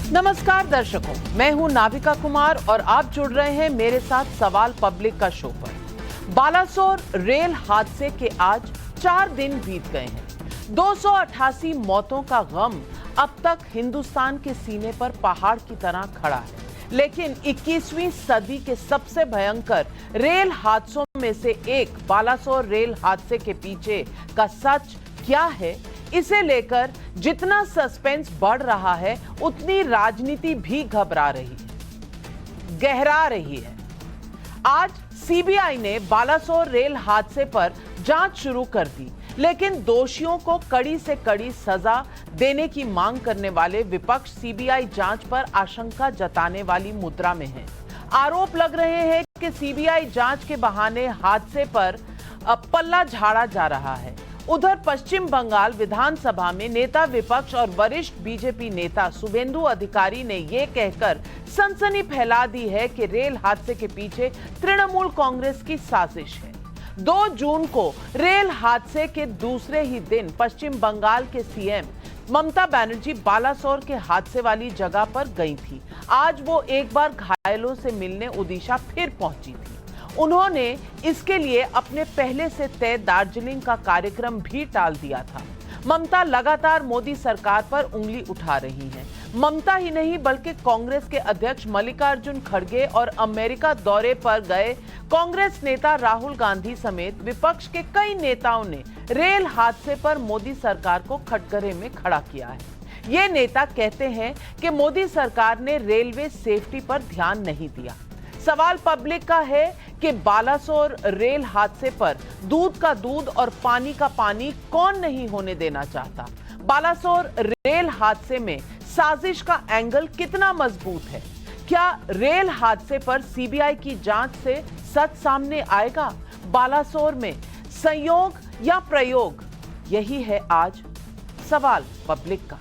नमस्कार दर्शकों, मैं हूं नाविका कुमार और आप जुड़ रहे हैं मेरे साथ सवाल पब्लिक का शो पर। बालासोर रेल हादसे के आज 4 दिन बीत गए हैं। 288 मौतों का गम अब तक हिंदुस्तान के सीने पर पहाड़ की तरह खड़ा है। लेकिन 21वीं सदी के सबसे भयंकर रेल हादसों में से एक बालासोर रेल हादसे के पीछे का सच क्या है, इसे लेकर जितना सस्पेंस बढ़ रहा है उतनी राजनीति भी घबरा रही है, गहरा रही है। आज सीबीआई ने बालासोर रेल हादसे पर जांच शुरू कर दी, लेकिन दोषियों को कड़ी से कड़ी सजा देने की मांग करने वाले विपक्ष सीबीआई जांच पर आशंका जताने वाली मुद्रा में है। आरोप लग रहे हैं कि सीबीआई जांच के बहाने हादसे पर पल्ला झाड़ा जा रहा है। उधर पश्चिम बंगाल विधानसभा में नेता विपक्ष और वरिष्ठ बीजेपी नेता शुभेंदु अधिकारी ने यह कहकर सनसनी फैला दी है कि रेल हादसे के पीछे तृणमूल कांग्रेस की साजिश है। 2 जून को रेल हादसे के दूसरे ही दिन पश्चिम बंगाल के सीएम ममता बनर्जी बालासोर के हादसे वाली जगह पर गई थी। आज वो एक बार घायलों से मिलने ओडिशा फिर पहुंची थी। उन्होंने इसके लिए अपने पहले से तय दार्जिलिंग का कार्यक्रम भी टाल दिया था। ममता लगातार मोदी सरकार पर उंगली उठा रही हैं। ममता ही नहीं बल्कि कांग्रेस के अध्यक्ष मल्लिकार्जुन खड़गे और अमेरिका दौरे पर गए कांग्रेस नेता राहुल गांधी समेत विपक्ष के कई नेताओं ने रेल हादसे पर मोदी सरकार को कटघरे में खड़ा किया है। ये नेता कहते हैं कि मोदी सरकार ने रेलवे सेफ्टी पर ध्यान नहीं दिया। सवाल पब्लिक का है कि बालासोर रेल हादसे पर दूध का दूध और पानी का पानी कौन नहीं होने देना चाहता। बालासोर रेल हादसे में साजिश का एंगल कितना मजबूत है? क्या रेल हादसे पर सीबीआई की जांच से सच सामने आएगा? बालासोर में संयोग या प्रयोग, यही है आज सवाल पब्लिक का।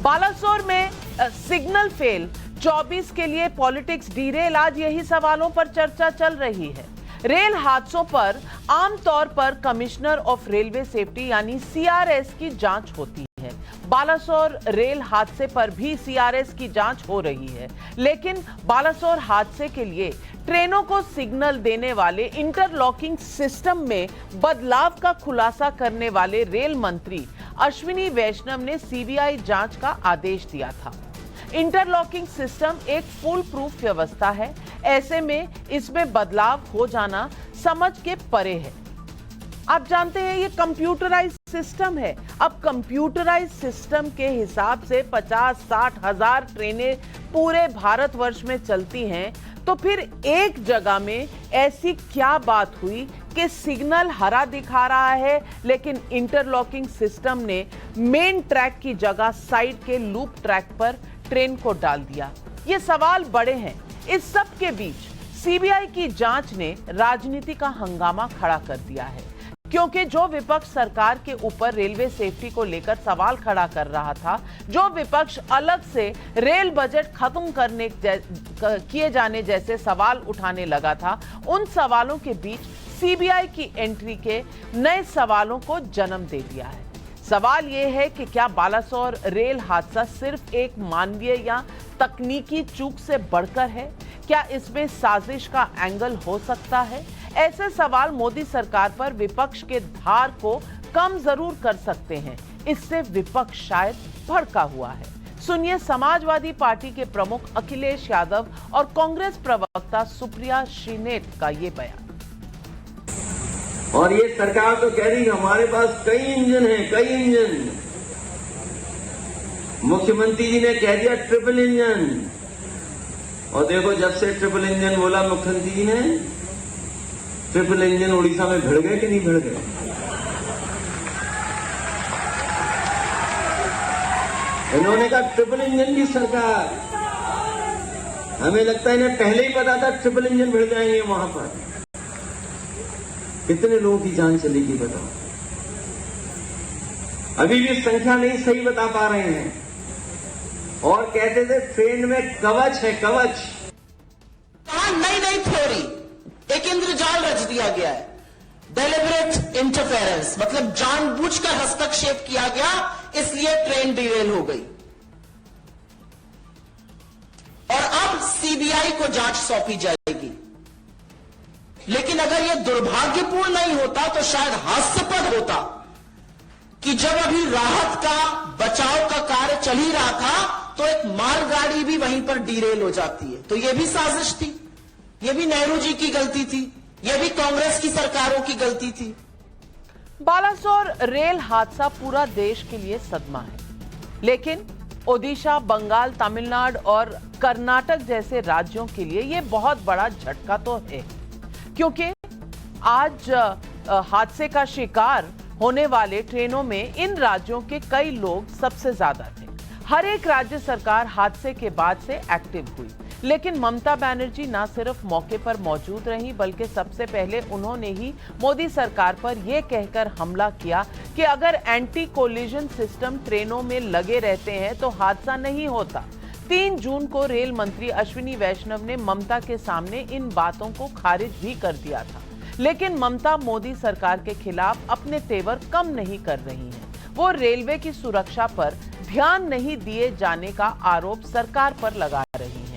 बालासोर में सिग्नल फेल, 24 के लिए पॉलिटिक्स डीरेल, आज यही सवालों पर चर्चा चल रही है। रेल हादसों पर आमतौर पर कमिश्नर ऑफ रेलवे सेफ्टी यानी सीआरएस की जांच होती है। बालासोर रेल हादसे पर भी सीआरएस की जांच हो रही है, लेकिन बालासोर हादसे के लिए ट्रेनों को सिग्नल देने वाले इंटरलॉकिंग सिस्टम में बदलाव का खुलासा करने वाले रेल मंत्री अश्विनी वैष्णव ने सीबीआई जांच का आदेश दिया था। इंटरलॉकिंग सिस्टम एक फुल प्रूफ व्यवस्था है, ऐसे में इसमें बदलाव हो जाना समझ के परे है। आप जानते हैं ये कंप्यूटराइज सिस्टम है। अब कंप्यूटराइज सिस्टम के हिसाब से 50-60 हजार ट्रेनें पूरे भारतवर्ष में चलती हैं, तो फिर एक जगह में ऐसी क्या बात हुई कि सिग्नल हरा दिखा रहा है, लेकिन इंटरलॉकिंग सिस्टम ने मेन ट्रैक की जगह साइड के लूप ट्रैक पर ट्रेन को डाल दिया? ये सवाल बड़े हैं। इस सब के बीच सीबीआई की जांच ने राजनीति का हंगामा खड़ा कर दिया है, क्योंकि जो विपक्ष सरकार के ऊपर रेलवे सेफ्टी को लेकर सवाल खड़ा कर रहा था, जो विपक्ष अलग से रेल बजट खत्म करने किए जाने जैसे सवाल उठाने लगा था, उन सवालों के बीच सीबीआई की एंट्री के नए सवालों को जन्म दे दिया है। सवाल यह है कि क्या बालासोर रेल हादसा सिर्फ एक मानवीय या तकनीकी चूक से बढ़कर है? क्या इसमें साजिश का एंगल हो सकता है? ऐसे सवाल मोदी सरकार पर विपक्ष के धार को कम जरूर कर सकते हैं। इससे विपक्ष शायद भड़का हुआ है। सुनिए समाजवादी पार्टी के प्रमुख अखिलेश यादव और कांग्रेस प्रवक्ता सुप्रिया श्रीनेत का ये बयान। और ये सरकार तो कह रही है हमारे पास कई इंजन हैं, कई इंजन। मुख्यमंत्री जी ने कह दिया ट्रिपल इंजन, और देखो जब से ट्रिपल इंजन बोला मुख्यमंत्री जी ने, ट्रिपल इंजन उड़ीसा में भिड़ गए कि नहीं भिड़ गए? इन्होंने कहा ट्रिपल इंजन की सरकार। हमें लगता है इन्हें पहले ही पता था ट्रिपल इंजन भिड़ जाएंगे वहां पर। कितने लोगों की जान चलेगी बताओ? अभी भी संख्या नहीं सही बता पा रहे हैं। और कहते थे ट्रेन में कवच है, कवच। यहाँ नई नई थ्योरी, एक इंद्रजाल रच दिया गया है, डेलिबरेट इंटरफेरेंस, मतलब जानबूझकर हस्तक्षेप किया गया, इसलिए ट्रेन डिरेल हो गई। और अब सीबीआई को जांच सौंपी जाएगी। लेकिन अगर यह दुर्भाग्यपूर्ण नहीं होता तो शायद हास्यास्पद होता कि जब अभी राहत का, बचाव का कार्य चल ही रहा था तो एक मालगाड़ी भी वहीं पर डिरेल हो जाती है। तो यह भी साजिश थी, यह भी नेहरू जी की गलती थी, यह भी कांग्रेस की सरकारों की गलती थी। बालासोर रेल हादसा पूरा देश के लिए सदमा है, लेकिन ओडिशा, बंगाल, तमिलनाडु और कर्नाटक जैसे राज्यों के लिए यह बहुत बड़ा झटका तो है, क्योंकि आज हादसे का शिकार होने वाले ट्रेनों में इन राज्यों के कई लोग सबसे ज्यादा थे। हर एक राज्य सरकार हादसे के बाद से एक्टिव हुई, लेकिन ममता बनर्जी न सिर्फ मौके पर मौजूद रही, बल्कि सबसे पहले उन्होंने ही मोदी सरकार पर यह कहकर हमला किया कि अगर एंटी कोलिजन सिस्टम ट्रेनों में लगे रहते हैं तो हादसा नहीं होता। 3 जून को रेल मंत्री अश्विनी वैष्णव ने ममता के सामने इन बातों को खारिज भी कर दिया था, लेकिन ममता मोदी सरकार के खिलाफ अपने तेवर कम नहीं कर रही हैं। वो रेलवे की सुरक्षा पर ध्यान नहीं दिए जाने का आरोप सरकार पर लगा रही हैं।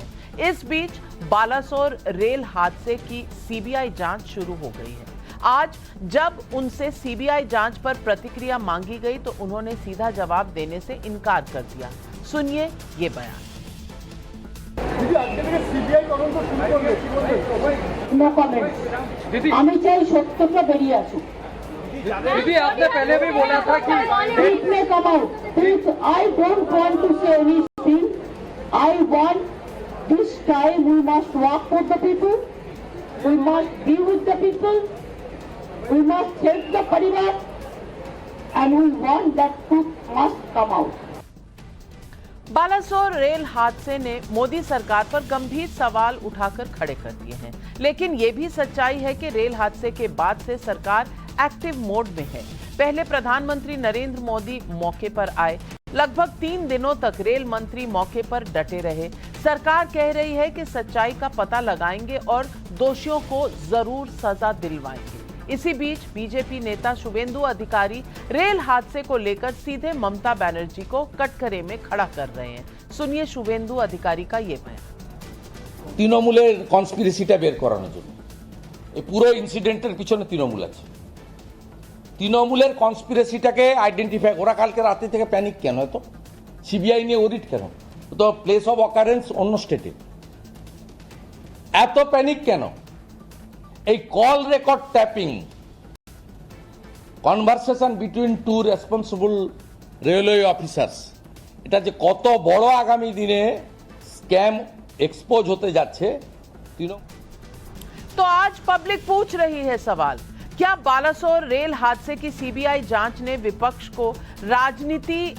इस बीच बालासोर रेल हादसे की सीबीआई जांच शुरू हो गई है। आज जब उनसे सीबीआई जांच पर प्रतिक्रिया मांगी गई तो उन्होंने सीधा जवाब देने से इनकार कर दिया। सुनिए ये बयान। No comments. আমি চাই সত্যটা বেরিয়ে আসুক। दीदी आपने पहले भी बोला था कि Truth may come out. Truth. I don't want to say anything. I want this time we must work for the people. We must be with the people. We must help the parivar. And we want that truth must come out. Balasore rail हादसे ने मोदी सरकार पर गंभीर सवाल उठाकर खड़े कर दिए हैं, लेकिन यह भी सच्चाई है कि रेल हादसे के बाद से सरकार एक्टिव मोड में है। पहले प्रधानमंत्री नरेंद्र मोदी मौके पर आए, लगभग 3 दिनों तक रेल मंत्री मौके पर डटे रहे। सरकार कह रही है कि सच्चाई का पता लगाएंगे और दोषियों को जरूर सजा दिलवाएंगे। इसी बीच बीजेपी नेता शुभेंदु अधिकारी रेल हादसे को लेकर सीधे ममता बनर्जी को कटघरे में खड़ा कर रहे हैं। सुनिए शुभेंदु अधिकारी का ये बयान। তৃণমূলের কনস্পিরেসিটা বের করানোর জন্য এই পুরো ইনসিডেন্টের পিছনে তৃণমূল আছে। তৃণমূলের কনস্পিরেসিটাকে আইডেন্টিফাই, ওরা কালকে রাতে থেকে প্যানিক কেন, এত সিবিআই নিয়ে ওরিট কেন, তো প্লেস অফ অকারেন্স অন্য স্টেটে, এত প্যানিক কেন? এই call record tapping, conversation between 2 responsible railway officers, এটা যে কত বড় আগামী দিনে স্ক্যাম एक्सपोज होते जाते। तो आज पब्लिक पूछ रही है सवाल, क्या बालासोर रेल हादसे की सीबीआई जांच ने विपक्ष को राजनीति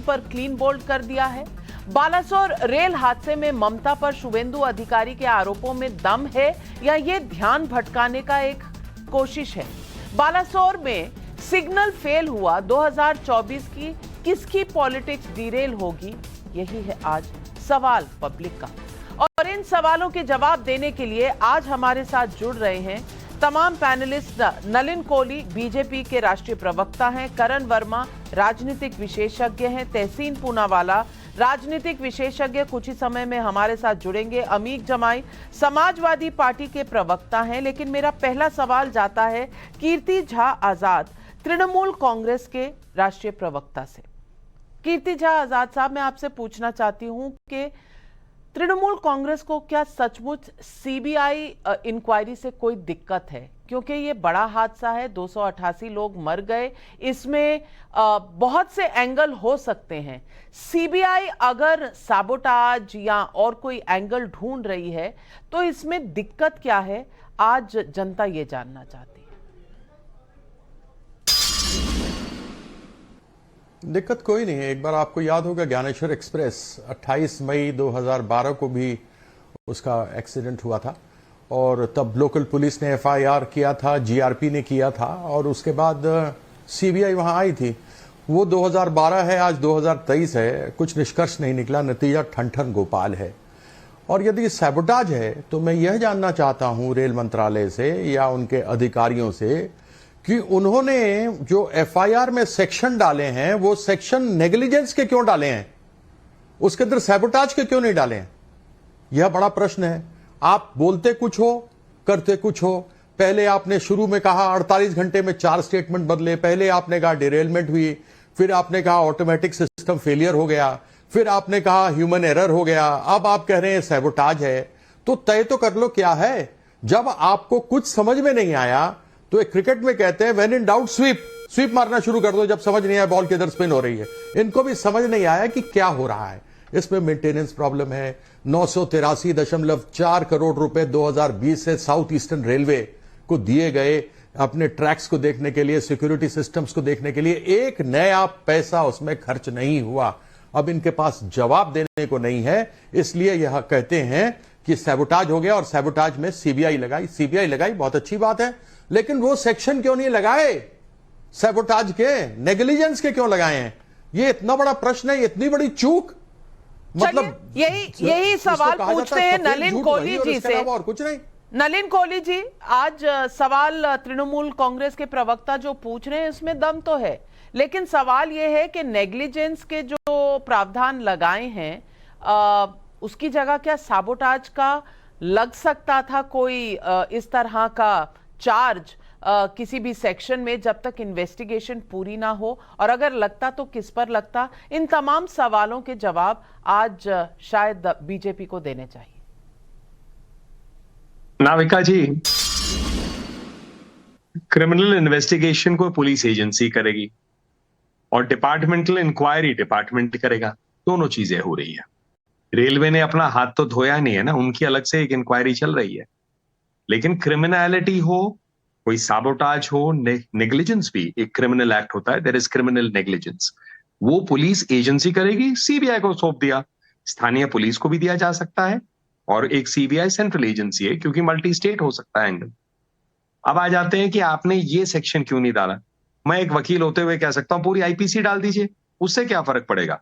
पर क्लीन बोल्ड कर दिया है? बालासोर रेल हादसे में ममता पर शुभेंदु अधिकारी के आरोपों में दम है या ये ध्यान भटकाने का एक कोशिश है? बालासोर में सिग्नल फेल हुआ, 2024 की किसकी पॉलिटिक्स डिरेल होगी? यही है आज सवाल पब्लिक का। और इन सवालों के जवाब देने के लिए आज हमारे साथ जुड़ रहे हैं तमाम पैनलिस्ट। नलिन कोहली बीजेपी के राष्ट्रीय प्रवक्ता हैं, करण वर्मा राजनीतिक विशेषज्ञ हैं, तहसीन पूनावाला राजनीतिक विशेषज्ञ कुछ ही समय में हमारे साथ जुड़ेंगे, अमीक जमाई समाजवादी पार्टी के प्रवक्ता हैं। लेकिन मेरा पहला सवाल जाता है कीर्ति झा आजाद, तृणमूल कांग्रेस के राष्ट्रीय प्रवक्ता से। कीर्ति झा आजाद साहब, मैं आपसे पूछना चाहती हूं कि तृणमूल कांग्रेस को क्या सचमुच सीबीआई इंक्वायरी से कोई दिक्कत है? क्योंकि ये बड़ा हादसा है, 288 लोग मर गए, इसमें बहुत से एंगल हो सकते हैं। सीबीआई अगर साबोटाज या और कोई एंगल ढूंढ रही है तो इसमें दिक्कत क्या है? आज जनता ये जानना चाहती है। दिक्कत कोई नहीं है। एक बार आपको याद होगा ज्ञानेश्वर एक्सप्रेस 28 मई 2012 को भी उसका एक्सीडेंट हुआ था और तब लोकल पुलिस ने एफआईआर किया था, जीआरपी ने किया था और उसके बाद सीबीआई वहां आई थी। वो 2012 है, आज 2023 है, कुछ निष्कर्ष नहीं निकला, नतीजा ठन ठन गोपाल है। और यदि सैबोटाज है तो मैं यह जानना चाहता हूं रेल मंत्रालय से या उनके अधिकारियों से कि उन्होंने जो एफआईआर में सेक्शन डाले हैं वो सेक्शन नेग्लिजेंस के क्यों डाले हैं, उसके अंदर सैबोटाज के क्यों नहीं डाले हैं? यह बड़ा प्रश्न है। आप बोलते कुछ हो, करते कुछ हो। पहले आपने शुरू में कहा 48 घंटे में 4 स्टेटमेंट बदले, पहले आपने कहा डिरेलमेंट हुई, फिर आपने कहा ऑटोमेटिक सिस्टम फेलियर हो गया, फिर आपने कहा ह्यूमन एरर हो गया, अब आप कह रहे हैं सैबोटाज है। तो तय तो कर लो क्या है। जब आपको कुछ समझ में नहीं आया तो एक क्रिकेट में कहते हैं व्हेन इन डाउट स्वीप मारना शुरू कर दो। जब समझ नहीं आया बॉल किधर स्पिन हो रही है। इनको भी समझ नहीं आया कि क्या हो रहा है। इसमें मेंटेनेंस प्रॉब्लम है। 983.4 करोड़ रुपए 2020 से साउथ ईस्टर्न रेलवे को दिए गए अपने ट्रैक्स को देखने के लिए, सिक्योरिटी सिस्टम्स को देखने के लिए। एक नया पैसा उसमें खर्च नहीं हुआ। अब इनके पास जवाब देने को नहीं है, इसलिए यह कहते हैं कि सैबोटाज हो गया और सैबोटाज में सीबीआई लगाई। बहुत अच्छी बात है, लेकिन वो सेक्शन क्यों नहीं लगाए सैबोटाज के, नेग्लिजेंस के क्यों लगाए हैं? ये इतना बड़ा प्रश्न है, इतनी बड़ी चूक। मतलब यही सवाल पूछते हैं नलिन कोहली जी से। और कुछ नहीं। नलिन कोहली जी, आज सवाल तृणमूल कांग्रेस के प्रवक्ता जो पूछ रहे हैं इसमें दम तो है, लेकिन सवाल यह है कि नेग्लिजेंस के जो प्रावधान लगाए हैं उसकी जगह क्या सैबोटाज का लग सकता था कोई इस तरह का चार्ज किसी भी सेक्शन में, जब तक इन्वेस्टिगेशन पूरी ना हो? और अगर लगता तो किस पर लगता? इन तमाम सवालों के जवाब आज शायद बीजेपी को देने चाहिए। नाविका जी, क्रिमिनल इन्वेस्टिगेशन को पुलिस एजेंसी करेगी और डिपार्टमेंटल इंक्वायरी डिपार्टमेंट करेगा। दोनों चीजें हो रही है। रेलवे ने अपना हाथ तो धोया नहीं है ना, उनकी अलग से एक इंक्वायरी चल रही है। लेकिन क्रिमिनलिटी हो, कोई साबोटाज हो, नेग्लिजेंस भी एक क्रिमिनल एक्ट होता है। There is criminal negligence. वो पुलिस एजेंसी करेगी। सीबीआई को सौंप दिया, स्थानीय पुलिस को भी दिया जा सकता है, और एक सीबीआई सेंट्रल एजेंसी है क्योंकि मल्टी स्टेट हो सकता है एंगल। अब आ जाते हैं कि आपने ये सेक्शन क्यों नहीं डाला। मैं एक वकील होते हुए कह सकता हूं पूरी आईपीसी डाल दीजिए, उससे क्या फर्क पड़ेगा।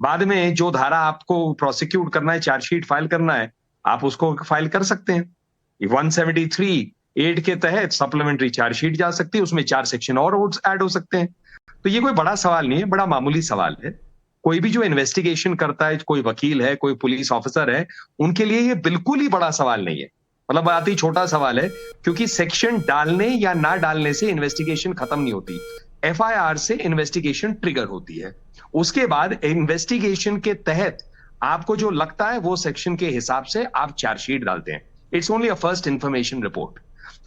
बाद में जो धारा आपको प्रोसिक्यूट करना है, चार्जशीट फाइल करना है, आप उसको फाइल कर सकते हैं। 173(8) के तहत सप्लीमेंट्री चार्जशीट जा सकती है, उसमें 4 सेक्शन और ऐड हो सकते हैं। तो ये कोई बड़ा सवाल नहीं है, बड़ा मामूली सवाल है। कोई भी जो इन्वेस्टिगेशन करता है, कोई वकील है, कोई पुलिस ऑफिसर है, उनके लिए ये बिल्कुल ही बड़ा सवाल नहीं है। मतलब बहुत ही छोटा सवाल है, क्योंकि सेक्शन डालने या ना डालने से इन्वेस्टिगेशन खत्म नहीं होती। एफआईआर से इन्वेस्टिगेशन ट्रिगर होती है। उसके बाद इन्वेस्टिगेशन के तहत आपको जो लगता है वो सेक्शन के हिसाब से आप चार्जशीट डालते हैं। It's only a first information report.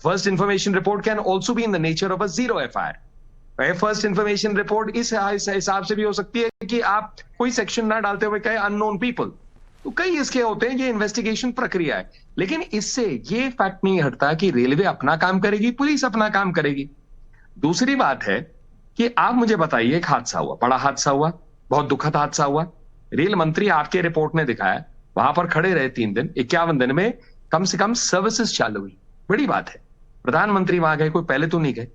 First information report can also be in the nature of a zero FIR. First information report इस हिसाब से भी हो सकती है कि आप कोई सेक्शन ना डालते हुए कहे अननोन पीपल। तो कई इसके होते हैं, ये इन्वेस्टिगेशन प्रक्रिया है। लेकिन इससे ये फैक्ट नहीं हटता कि रेलवे अपना काम करेगी, पुलिस अपना काम करेगी। दूसरी बात है कि आप मुझे बताइए, एक हादसा हुआ, बड़ा हादसा हुआ, बहुत दुखद हादसा हुआ। रेल मंत्री आपके रिपोर्ट ने दिखाया, वहां पर खड़े रहे 3 दिन, 51 दिन में कम से कम सर्विसेज चालू हुई। बड़ी बात है। प्रधानमंत्री वहां गए, कोई पहले तो नहीं गए।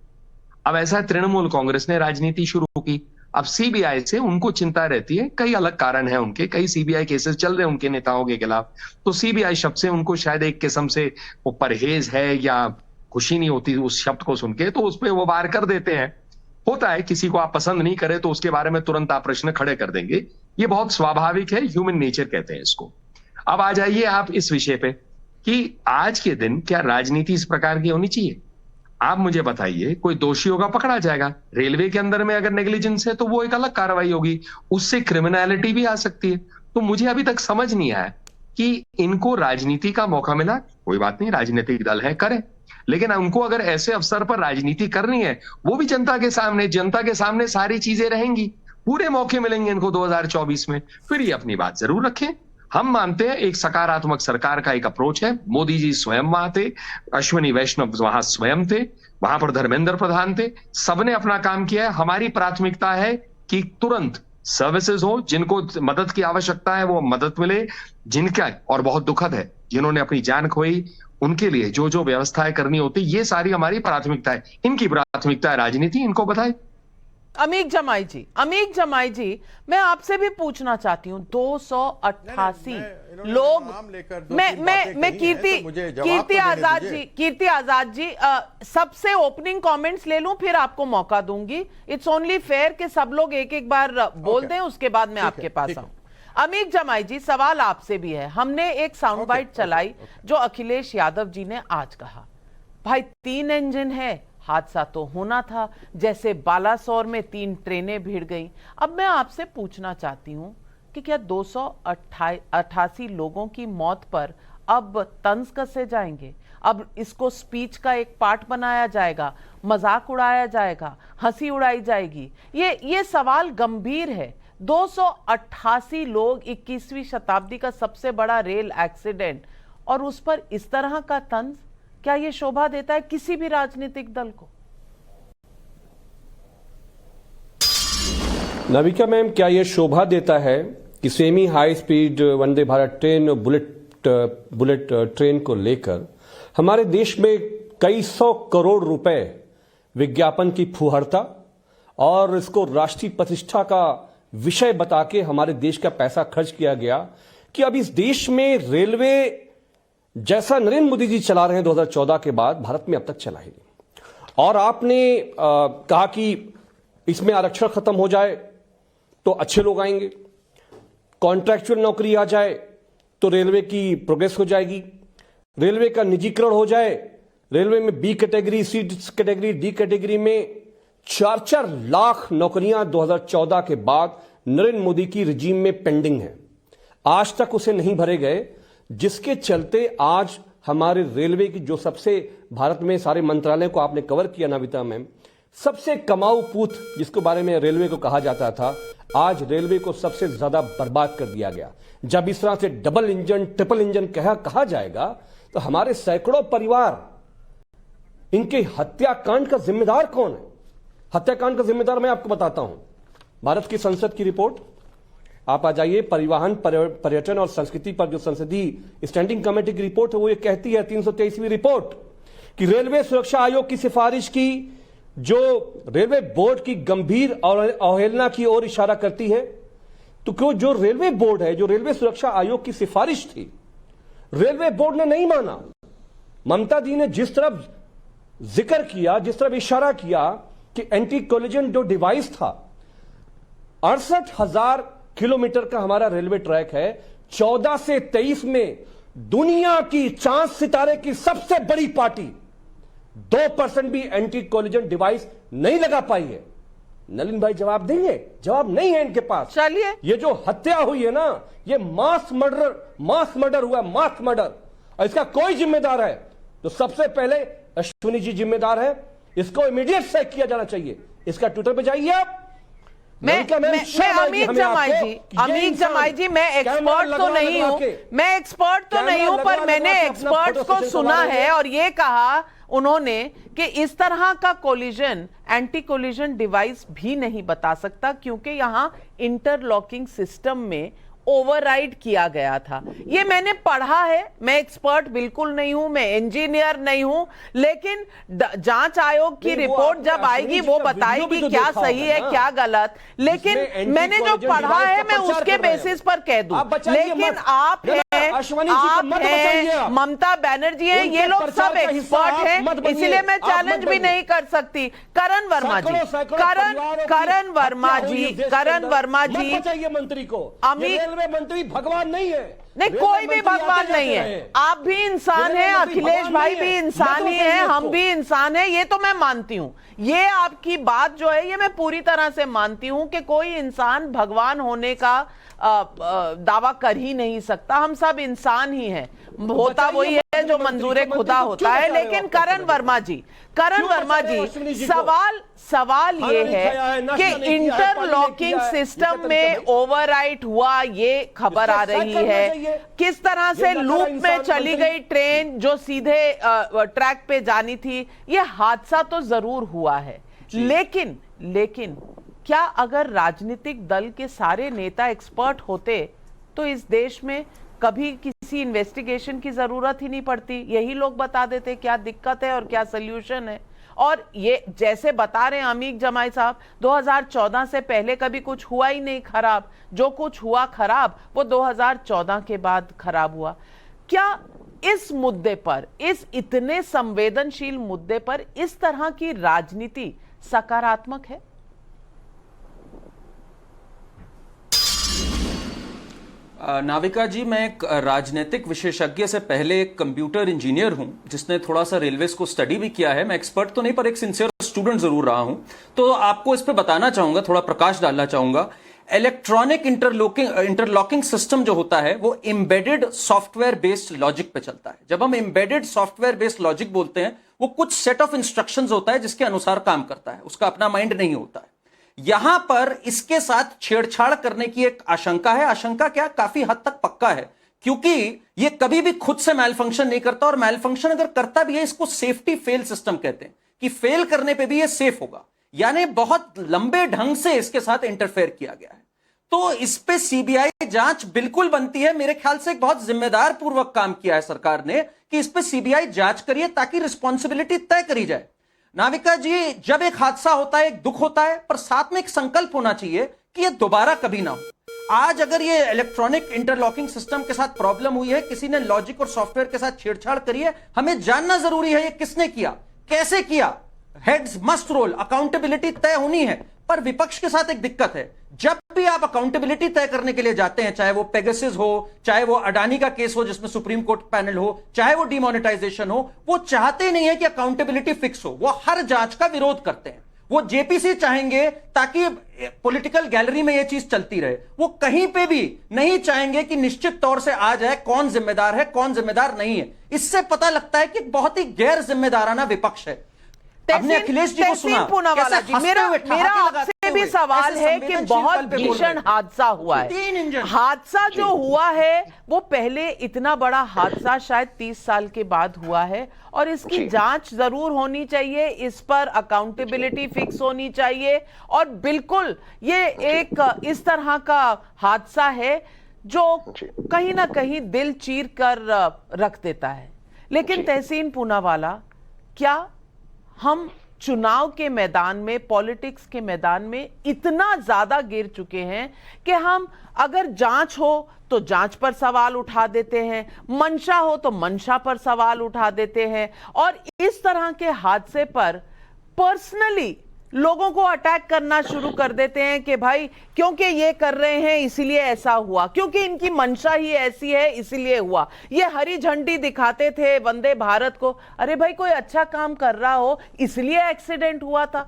अब ऐसा है, तृणमूल कांग्रेस ने राजनीति शुरू की। अब सीबीआई से उनको चिंता रहती है, कई अलग कारण है उनके, कई सीबीआई केसेस चल रहे हैं उनके नेताओं के खिलाफ। तो सीबीआई शब्द से उनको शायद एक किस्म से वो परहेज है या खुशी नहीं होती उस शब्द को सुन के, तो उस पर वो वार कर देते हैं। होता है, किसी को आप पसंद नहीं करे तो उसके बारे में तुरंत आप प्रश्न खड़े कर देंगे। ये बहुत स्वाभाविक है, ह्यूमन नेचर कहते हैं इसको। अब आ जाइए आप इस विषय पे कि आज के दिन क्या राजनीति इस प्रकार की होनी चाहिए? आप मुझे बताइए, कोई दोषी होगा पकड़ा जाएगा। रेलवे के अंदर में अगर नेग्लिजेंस है तो वो एक अलग कार्रवाई होगी, उससे क्रिमिनलिटी भी आ सकती है। तो मुझे अभी तक समझ नहीं आया कि इनको राजनीति का मौका मिला। कोई बात नहीं, राजनीतिक दल है, करें, लेकिन उनको अगर ऐसे अवसर पर राजनीति करनी है, वो भी जनता के सामने सारी चीजें रहेंगी, पूरे मौके मिलेंगे इनको 2024 में, फिर ये अपनी बात जरूर रखें। हम मानते हैं एक सकारात्मक सरकार का एक अप्रोच है। मोदी जी स्वयं वहां थे, अश्विनी वैष्णव वहां स्वयं थे, वहां पर धर्मेंद्र प्रधान थे, सबने अपना काम किया है। हमारी प्राथमिकता है कि तुरंत सर्विसेज हो, जिनको मदद की आवश्यकता है वो मदद मिले, जिनका, और बहुत दुखद है, जिन्होंने अपनी जान खोई, उनके लिए जो जो व्यवस्थाएं करनी होती, ये सारी हमारी प्राथमिकता है। इनकी प्राथमिकता है राजनीति, इनको बताए। अमीक जमाई जी, मैं आपसे भी पूछना चाहती हूं, 288 लोग, मैं कीर्ति आजाद जी सबसे ओपनिंग कमेंट्स ले लूं, फिर आपको मौका दूंगी। इट्स ओनली फेयर कि सब लोग एक एक बार बोल दें, उसके बाद मैं आपके पास आऊं। अमीक जमाई जी, सवाल आपसे भी है। हमने एक साउंड बाइट चलाई जो अखिलेश यादव जी ने आज कहा, भाई 3 इंजन है, हादसा तो होना था, जैसे बालासोर में 3 ट्रेनें भिड़ गई। अब मैं आपसे पूछना चाहती हूं कि क्या 288 लोगों की मौत पर अब तंज कसे जाएंगे? अब इसको स्पीच का एक पार्ट बनाया जाएगा, मजाक उड़ाया जाएगा, हंसी उड़ाई जाएगी? ये सवाल गंभीर है। 288 लोग, 21वीं शताब्दी का सबसे बड़ा रेल एक्सीडेंट, और उस पर इस तरह का तंज, क्या यह शोभा देता है किसी भी राजनीतिक दल को? नाविका मैम, क्या यह शोभा देता है कि semi high speed Vande Bharat train और बुलेट ट्रेन को लेकर हमारे देश में कई 100 करोड़ रुपए विज्ञापन की फुहरता और इसको राष्ट्रीय प्रतिष्ठा का विषय बता के हमारे देश का पैसा खर्च किया गया कि अब इस देश में रेलवे जैसा नरेंद्र मोदी जी चला रहे हैं 2014 के बाद, भारत में अब तक चला ही नहीं। और आपने कहा कि इसमें आरक्षण खत्म हो जाए तो अच्छे लोग आएंगे, कॉन्ट्रैक्चुअल नौकरी आ जाए तो रेलवे की प्रोग्रेस हो जाएगी, रेलवे का निजीकरण हो जाए, रेलवे में बी कैटेगरी, सी कैटेगरी, डी कैटेगरी में 4-4 लाख नौकरियां 2014 के बाद नरेंद्र मोदी की रिजीम में पेंडिंग है, आज तक उसे नहीं भरे गए, जिसके चलते आज हमारे रेलवे की जो सबसे, भारत में सारे मंत्रालयों को आपने कवर किया नाविता मैम, सबसे कमाऊ पूत जिसके बारे में रेलवे को कहा जाता था, आज रेलवे को सबसे ज्यादा बर्बाद कर दिया गया। जब इस तरह से डबल इंजन, ट्रिपल इंजन कहा जाएगा तो हमारे सैकड़ों परिवार, इनके हत्याकांड का जिम्मेदार कौन है? हत्याकांड का जिम्मेदार मैं आपको बताता हूं। भारत की संसद की रिपोर्ट, आप आ जाइए, परिवहन, पर्यटन और संस्कृति पर जो संसदीय स्टैंडिंग कमेटी की रिपोर्ट है, वो ये कहती है, 323वीं रिपोर्ट, कि रेलवे सुरक्षा आयोग की सिफारिश की जो रेलवे बोर्ड की गंभीर अवहेलना की ओर इशारा करती है। तो क्यों जो रेलवे बोर्ड है, जो रेलवे सुरक्षा आयोग की सिफारिश थी, रेलवे बोर्ड ने नहीं माना। ममता जी ने जिस तरफ जिक्र किया, जिस तरफ इशारा किया कि एंटी कोलिजन जो डिवाइस था, 68,000 किलोमीटर का हमारा रेलवे ट्रैक है, 14 से 23 में दुनिया की चांद सितारे की सबसे बड़ी पार्टी 2% भी एंटी कोलिजन डिवाइस नहीं लगा पाई है। नलिन भाई जवाब देंगे? जवाब नहीं है इनके पास। चलिए, ये जो हत्या हुई है ना, ये मास मर्डर हुआ, मास मर्डर, और इसका कोई जिम्मेदार है तो सबसे पहले अश्विनी जी जिम्मेदार है। इसको इमीडिएट सैक किया जाना चाहिए। इसका ट्विटर पे जाइए आप। अमीक जमाई जी, मैं एक्सपर्ट तो नहीं हूं, पर मैंने एक्सपर्ट्स को सुना है और ये कहा उन्होंने कि इस तरह का कोलिजन एंटी कोलिजन डिवाइस भी नहीं बता सकता, क्योंकि यहां इंटरलॉकिंग सिस्टम में ओवरराइड किया गया था। ये मैंने पढ़ा है, मैं एक्सपर्ट बिल्कुल नहीं हूं, मैं इंजीनियर नहीं हूं, लेकिन जांच आयोग की रिपोर्ट जब आएगी वो बताएगी क्या सही है क्या गलत। लेकिन मैंने जो पढ़ा है मैं उसके बेसिस पर कह दूं। लेकिन आप हैं, ममता बनर्जी हैं, ये लोग सब एक्सपर्ट हैं, इसीलिए मैं चैलेंज भी नहीं कर सकती। करण वर्मा जी, मंत्री को, अमीक मंत्री भगवान नहीं है। नहीं, कोई भी भगवान नहीं है। आप भी इंसान हैं, अखिलेश भाई भी इंसान ही है, हम भी इंसान हैं, ये तो मैं मानती हूं। ये आपकी बात जो है ये मैं पूरी तरह से मानती हूं कि कोई इंसान भगवान होने का दावा कर ही नहीं सकता। हम सब इंसान ही हैं, होता वही है जो मंजूर खुदा होता है। लेकिन करण वर्मा जी, सवाल ये है कि इंटरलॉकिंग सिस्टम में ओवरराइट हुआ, ये खबर आ रही है। किस तरह से लूप में चली गई ट्रेन जो सीधे ट्रैक पे जानी थी, ये हादसा तो जरूर हुआ है। लेकिन क्या अगर राजनीतिक दल के सारे नेता एक्सपर्ट होते तो इस देश में कभी किसी इन्वेस्टिगेशन की जरूरत ही नहीं पड़ती? यही लोग बता देते क्या दिक्कत है और क्या सल्यूशन है। और ये जैसे बता रहे हैं अमीक जमाई साहब, 2014 से पहले कभी कुछ हुआ ही नहीं खराब, जो कुछ हुआ खराब वो 2014 के बाद खराब हुआ। क्या इस मुद्दे पर, इस इतने संवेदनशील मुद्दे पर इस तरह की राजनीति सकारात्मक है? नाविका जी, मैं एक राजनीतिक विशेषज्ञ से पहले एक कंप्यूटर इंजीनियर हूं जिसने थोड़ा सा रेलवेज को स्टडी भी किया है। मैं एक्सपर्ट तो नहीं पर एक सिंसियर स्टूडेंट जरूर रहा हूं, तो आपको इस पे बताना चाहूंगा, थोड़ा प्रकाश डालना चाहूंगा। इलेक्ट्रॉनिक इंटरलॉकिंग सिस्टम जो होता है वो एम्बेडेड सॉफ्टवेयर बेस्ड लॉजिक पे चलता है। जब हम एम्बेडेड सॉफ्टवेयर बेस्ड लॉजिक बोलते हैं, वो कुछ सेट ऑफ इंस्ट्रक्शंस होता है जिसके अनुसार काम करता है, उसका अपना माइंड नहीं होता है। यहां पर इसके साथ छेड़छाड़ करने की एक आशंका है। आशंका क्या, काफी हद तक पक्का है, क्योंकि ये कभी भी खुद से मैल फंक्शन नहीं करता, और मैल फंक्शन अगर करता भी है, इसको सेफ्टी फेल सिस्टम कहते हैं, कि फेल करने पे भी ये सेफ होगा। यानी बहुत लंबे ढंग से इसके साथ इंटरफेयर किया गया है। तो इस पे सीबीआई जांच बिल्कुल बनती है। मेरे ख्याल से एक बहुत जिम्मेदार पूर्वक काम किया है सरकार ने कि इस पे सीबीआई जांच करिए ताकि रिस्पॉन्सिबिलिटी तय करी जाए। नाविका जी, जब एक हादसा होता है, एक दुख होता है, पर साथ में एक संकल्प होना चाहिए कि यह दोबारा कभी ना हो। आज अगर ये इलेक्ट्रॉनिक इंटरलॉकिंग सिस्टम के साथ प्रॉब्लम हुई है, किसी ने लॉजिक और सॉफ्टवेयर के साथ छेड़छाड़ करी है, हमें जानना जरूरी है ये किसने किया, कैसे किया। हेड्स मस्ट रोल, अकाउंटेबिलिटी तय होनी है। पर विपक्ष के साथ एक दिक्कत है, जब भी आप अकाउंटेबिलिटी तय करने के लिए जाते हैं, चाहे वो पेगासस हो, चाहे वो अडानी का केस हो जिसमें सुप्रीम कोर्ट पैनल हो, चाहे वो डिमोनेटाइजेशन हो, वो चाहते नहीं है कि अकाउंटेबिलिटी फिक्स हो। वो हर जांच का विरोध करते हैं। वो जेपीसी चाहेंगे ताकि पॉलिटिकल गैलरी में यह चीज चलती रहे। वो कहीं पे भी नहीं चाहेंगे कि निश्चित तौर से आ जाए कौन जिम्मेदार है, कौन जिम्मेदार नहीं है। इससे पता लगता है कि बहुत ही गैर जिम्मेदाराना विपक्ष है। हमने अखिलेश जी को सुना, पूनावाला जी, मेरा आपसे भी सवाल है कि बहुत भीषण हादसा हुआ है। हादसा जो हुआ है वो पहले इतना बड़ा हादसा शायद 30 साल के बाद हुआ है, और इसकी जांच जरूर होनी चाहिए, इस पर अकाउंटेबिलिटी फिक्स होनी चाहिए। और बिल्कुल ये एक इस तरह का हादसा है जो कहीं ना कहीं दिल चीर कर रख देता है। लेकिन तहसीन पूनावाला, क्या हम चुनाव के मैदान में, पॉलिटिक्स के मैदान में इतना ज्यादा गिर चुके हैं कि हम अगर जांच हो तो जांच पर सवाल उठा देते हैं, मंशा हो तो मंशा पर सवाल उठा देते हैं, और इस तरह के हादसे पर पर्सनली लोगों को अटैक करना शुरू कर देते हैं कि भाई क्योंकि ये कर रहे हैं इसीलिए ऐसा हुआ, क्योंकि इनकी मंशा ही ऐसी है इसीलिए हुआ। ये हरी झंडी दिखाते थे वंदे भारत को, अरे भाई कोई अच्छा काम कर रहा हो इसलिए एक्सीडेंट हुआ था,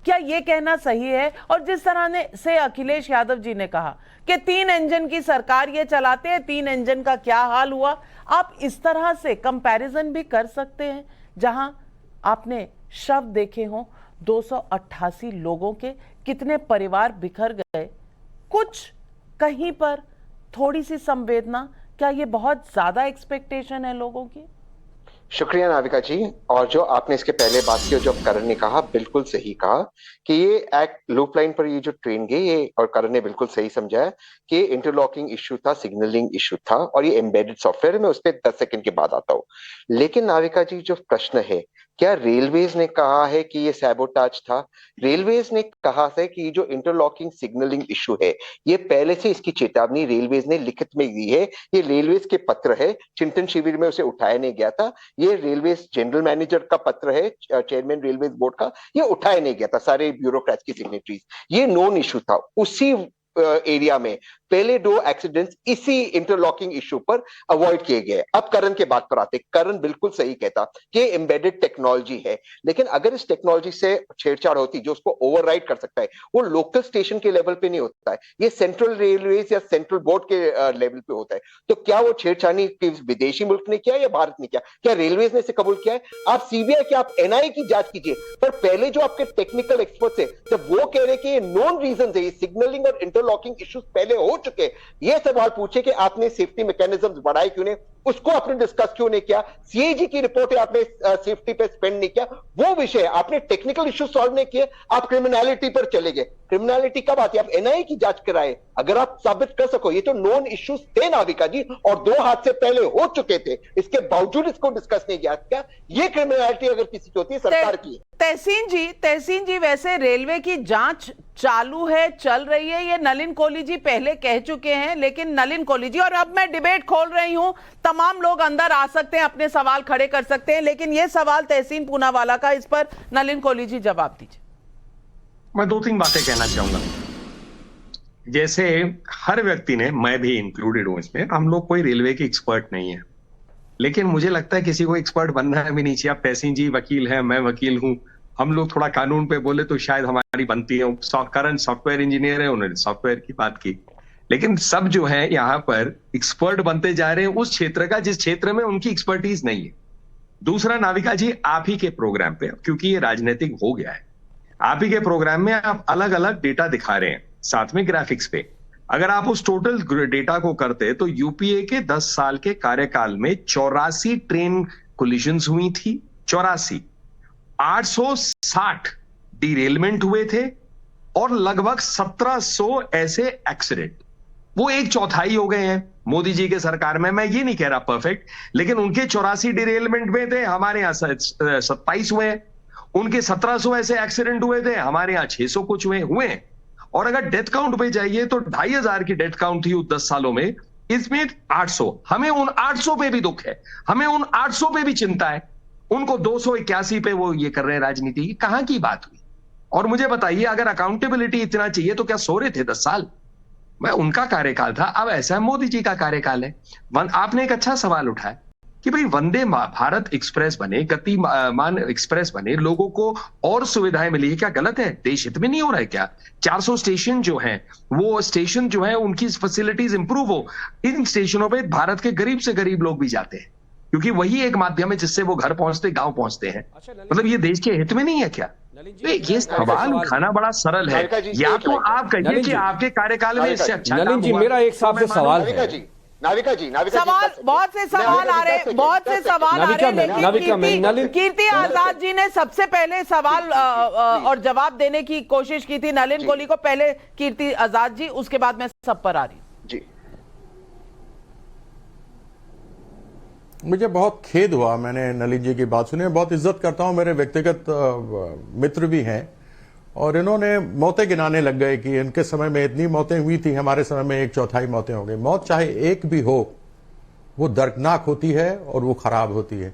क्या ये कहना सही है? और जिस तरह से अखिलेश यादव जी ने कहा कि 3 इंजन की सरकार ये चलाते हैं, 3 इंजन का क्या हाल हुआ, आप इस तरह से कंपैरिजन भी कर सकते हैं। जहां आपने शव देखे हों 288 लोगों के, कितने परिवार बिखर गए, कुछ कहीं पर थोड़ी सी संवेदना, क्या ये बहुत ज्यादा एक्सपेक्टेशन है लोगों की? शुक्रिया नाविका जी। और जो आपने इसके पहले बात की, जो करण ने कहा बिल्कुल सही कहा कि ये एक्ट लूप लाइन पर ये जो ट्रेन गई, ये और करण ने बिल्कुल सही समझाया कि इंटरलॉकिंग इश्यू था, सिग्नलिंग इश्यू था, और ये एम्बेडेड सॉफ्टवेयर में उस पर 10 सेकंड के बाद आता हो। लेकिन नाविका जी, जो प्रश्न है, क्या रेलवेज ने कहा है कि ये सैबोटाज था? रेलवेज ने कहा है कि जो इंटरलॉकिंग सिग्नलिंग इश्यू है, ये पहले से इसकी चेतावनी रेलवेज ने लिखित में दी है। ये रेलवेज के पत्र है, चिंतन शिविर में उसे उठाया नहीं गया था। ये रेलवेज जनरल मैनेजर का पत्र है, चेयरमैन रेलवेज बोर्ड का, ये उठाया नहीं गया था, सारे ब्यूरोक्रेट्स की सिग्नेचरीज। ये नॉन इश्यू था। उसी एरिया में पहले 2 एक्सीडेंट्स इसी इंटरलॉकिंग इश्यू पर अवॉइड किए गए। अब करण के बात पर आते, करण बिल्कुल सही कहता कि एम्बेडेड टेक्नोलॉजी है, लेकिन अगर इस टेक्नोलॉजी से छेड़छाड़ होती, जो उसको ओवरराइड कर सकता है, वो लोकल स्टेशन के लेवल पे नहीं होता है, ये सेंट्रल रेलवेज या सेंट्रल बोर्ड के लेवल पे होता है। तो क्या वो छेड़छाड़ी विदेशी मुल्क ने किया या भारत ने किया? क्या रेलवेज ने इसे कबूल किया है? आप सीबीआई की, आप एनआईए की जांच कीजिए, पर पहले जो आपके टेक्निकल एक्सपर्ट्स है, जब वो कह रहे कि ये नॉन रीजन है, सिग्नलिंग और इंटरलॉकिंग इश्यूज पहले हो चुके, ये सवाल पूछे कि आपने सेफ्टी मैकेनिज्म्स बढ़ाए क्यों नहीं, उसको आपने डिस्कस क्यों नहीं किया? सीएजी की रिपोर्ट है, आपने सेफ्टी पे स्पेंड नहीं किया, वो विषय आपने टेक्निकल इश्यू सॉल्व नहीं किए, आप क्रिमिनलिटी पर चले गए। क्रिमिनलिटी कब आती है? आप एनआईए की जांच कराए, अगर आप साबित कर सको। ये तो नॉन इश्यूज थे नाविका जी, और 2 हादसे पहले हो चुके थे, इसके बावजूद इसको डिस्कस नहीं किया। क्या ये क्रिमिनलिटी अगर किसी की होती है, सरकार की? तहसीन जी, वैसे रेलवे की जांच चालू है, चल रही है, ये नलिन कोहली जी पहले कह चुके हैं। लेकिन नलिन कोहली जी, और अब मैं डिबेट खोल रही हूं, तमाम लोग अंदर आ सकते हैं, अपने सवाल खड़े कर सकते हैं, लेकिन ये सवाल तहसीन पूनावाला का, इस पर नलिन कोहली जी जवाब दीजिए। मैं 2-3 बातें कहना चाहूंगा। जैसे हर व्यक्ति ने, मैं भी इंक्लूडेड हूं इसमें, हम लोग कोई रेलवे के एक्सपर्ट नहीं है, लेकिन मुझे लगता है किसी को एक्सपर्ट बनना भी नहीं चाहिए। आप तहसीन जी वकील हैं, मैं वकील हूं, हम लोग थोड़ा कानून पे बोले तो शायद हमारी बनती है। करण सॉफ्टवेयर इंजीनियर है, उन्होंने सॉफ्टवेयर की बात की, लेकिन सब जो है यहाँ पर एक्सपर्ट बनते जा रहे हैं उस क्षेत्र का जिस क्षेत्र में उनकी एक्सपर्टीज नहीं है। दूसरा, नाविका जी, आप ही के प्रोग्राम पे, क्योंकि ये राजनीतिक हो गया है, आप ही के प्रोग्राम में आप अलग अलग डेटा दिखा रहे हैं, साथ में ग्राफिक्स पे। अगर आप उस टोटल डेटा को करते तो यूपीए के 10 साल के कार्यकाल में 84 ट्रेन कोलिजन्स हुई थी, 84, 860 डिरेलमेंट हुए थे, और लगभग 1700 ऐसे एक्सीडेंट। वो 1/4 हो गए हैं मोदी जी के सरकार में। मैं ये नहीं कह रहा परफेक्ट, लेकिन उनके 84 डिरेलमेंट में थे, हमारे यहां 27 हुए हैं। उनके 1700 ऐसे एक्सीडेंट हुए थे, हमारे यहां 600 कुछ हुए हैं। और अगर डेथ काउंट पे जाइए तो 2500 की डेथ काउंट थी उस 10 सालों में, इसमें 800। हमें उन 800 पे भी दुख है, हमें उन 800 पे भी चिंता है। उनको 281 पे वो ये कर रहे हैं राजनीति। कहां की बात हुई? और मुझे बताइए, अगर अकाउंटेबिलिटी इतना चाहिए तो क्या सो रहे थे 10 साल? मैं उनका कार्यकाल था, अब ऐसा मोदी जी का कार्यकाल है। आपने एक अच्छा सवाल उठाया कि भाई वंदे भारत एक्सप्रेस बने, गतिमान एक्सप्रेस बने, लोगों को और सुविधाएं मिली है, क्या गलत है? देश हित में नहीं हो रहा है क्या? 400 स्टेशन जो हैं, वो स्टेशन जो है उनकी फैसिलिटीज इंप्रूव हो। इन स्टेशनों पे भारत के गरीब से गरीब लोग भी जाते हैं, क्योंकि वही एक माध्यम है जिससे वो घर पहुंचते, गांव पहुंचते हैं। मतलब ये देश के हित में नहीं है क्या? ये सवाल उठाना बड़ा सरल है। या तो आप कहिए कि आपके कार्यकाल में इससे अच्छा नलिन जी, मेरा एक साहब से सवाल है। नाविका जी, सवाल, बहुत से सवाल आ रहे, बहुत से सवाल आ रहे, लेकिन कीर्ति आजाद जी ने सबसे पहले सवाल और जवाब देने की कोशिश की थी। नलिन कोहली को पहले कीर्ति आजाद जी, उसके बाद मैं सब पर आ रही हूं जी। मुझे बहुत खेद हुआ, मैंने नलिन जी की बात सुनी, बहुत इज्जत करता हूं, मेरे व्यक्तिगत मित्र भी हैं, और इन्होंने मौतें गिनाने लग गए कि इनके समय में इतनी मौतें हुई थी, हमारे समय में 1/4 मौतें हो गई। मौत चाहे एक भी हो, वो दर्दनाक होती है और वो खराब होती है।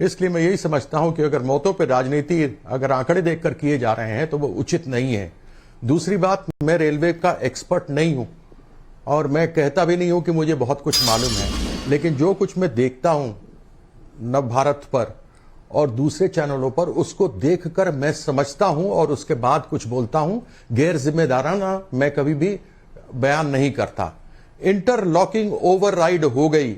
इसलिए मैं यही समझता हूं कि अगर मौतों पर राजनीति अगर आंकड़े देखकर किए जा रहे हैं तो वो उचित नहीं है। दूसरी बात, मैं रेलवे का एक्सपर्ट नहीं हूं और मैं कहता भी नहीं हूं कि मुझे बहुत कुछ मालूम है, लेकिन जो कुछ मैं देखता हूं नव भारत पर और दूसरे चैनलों पर, उसको देखकर मैं समझता हूं और उसके बाद कुछ बोलता हूं। गैर जिम्मेदाराना मैं कभी भी बयान नहीं करता। इंटरलॉकिंग ओवरराइड हो गई,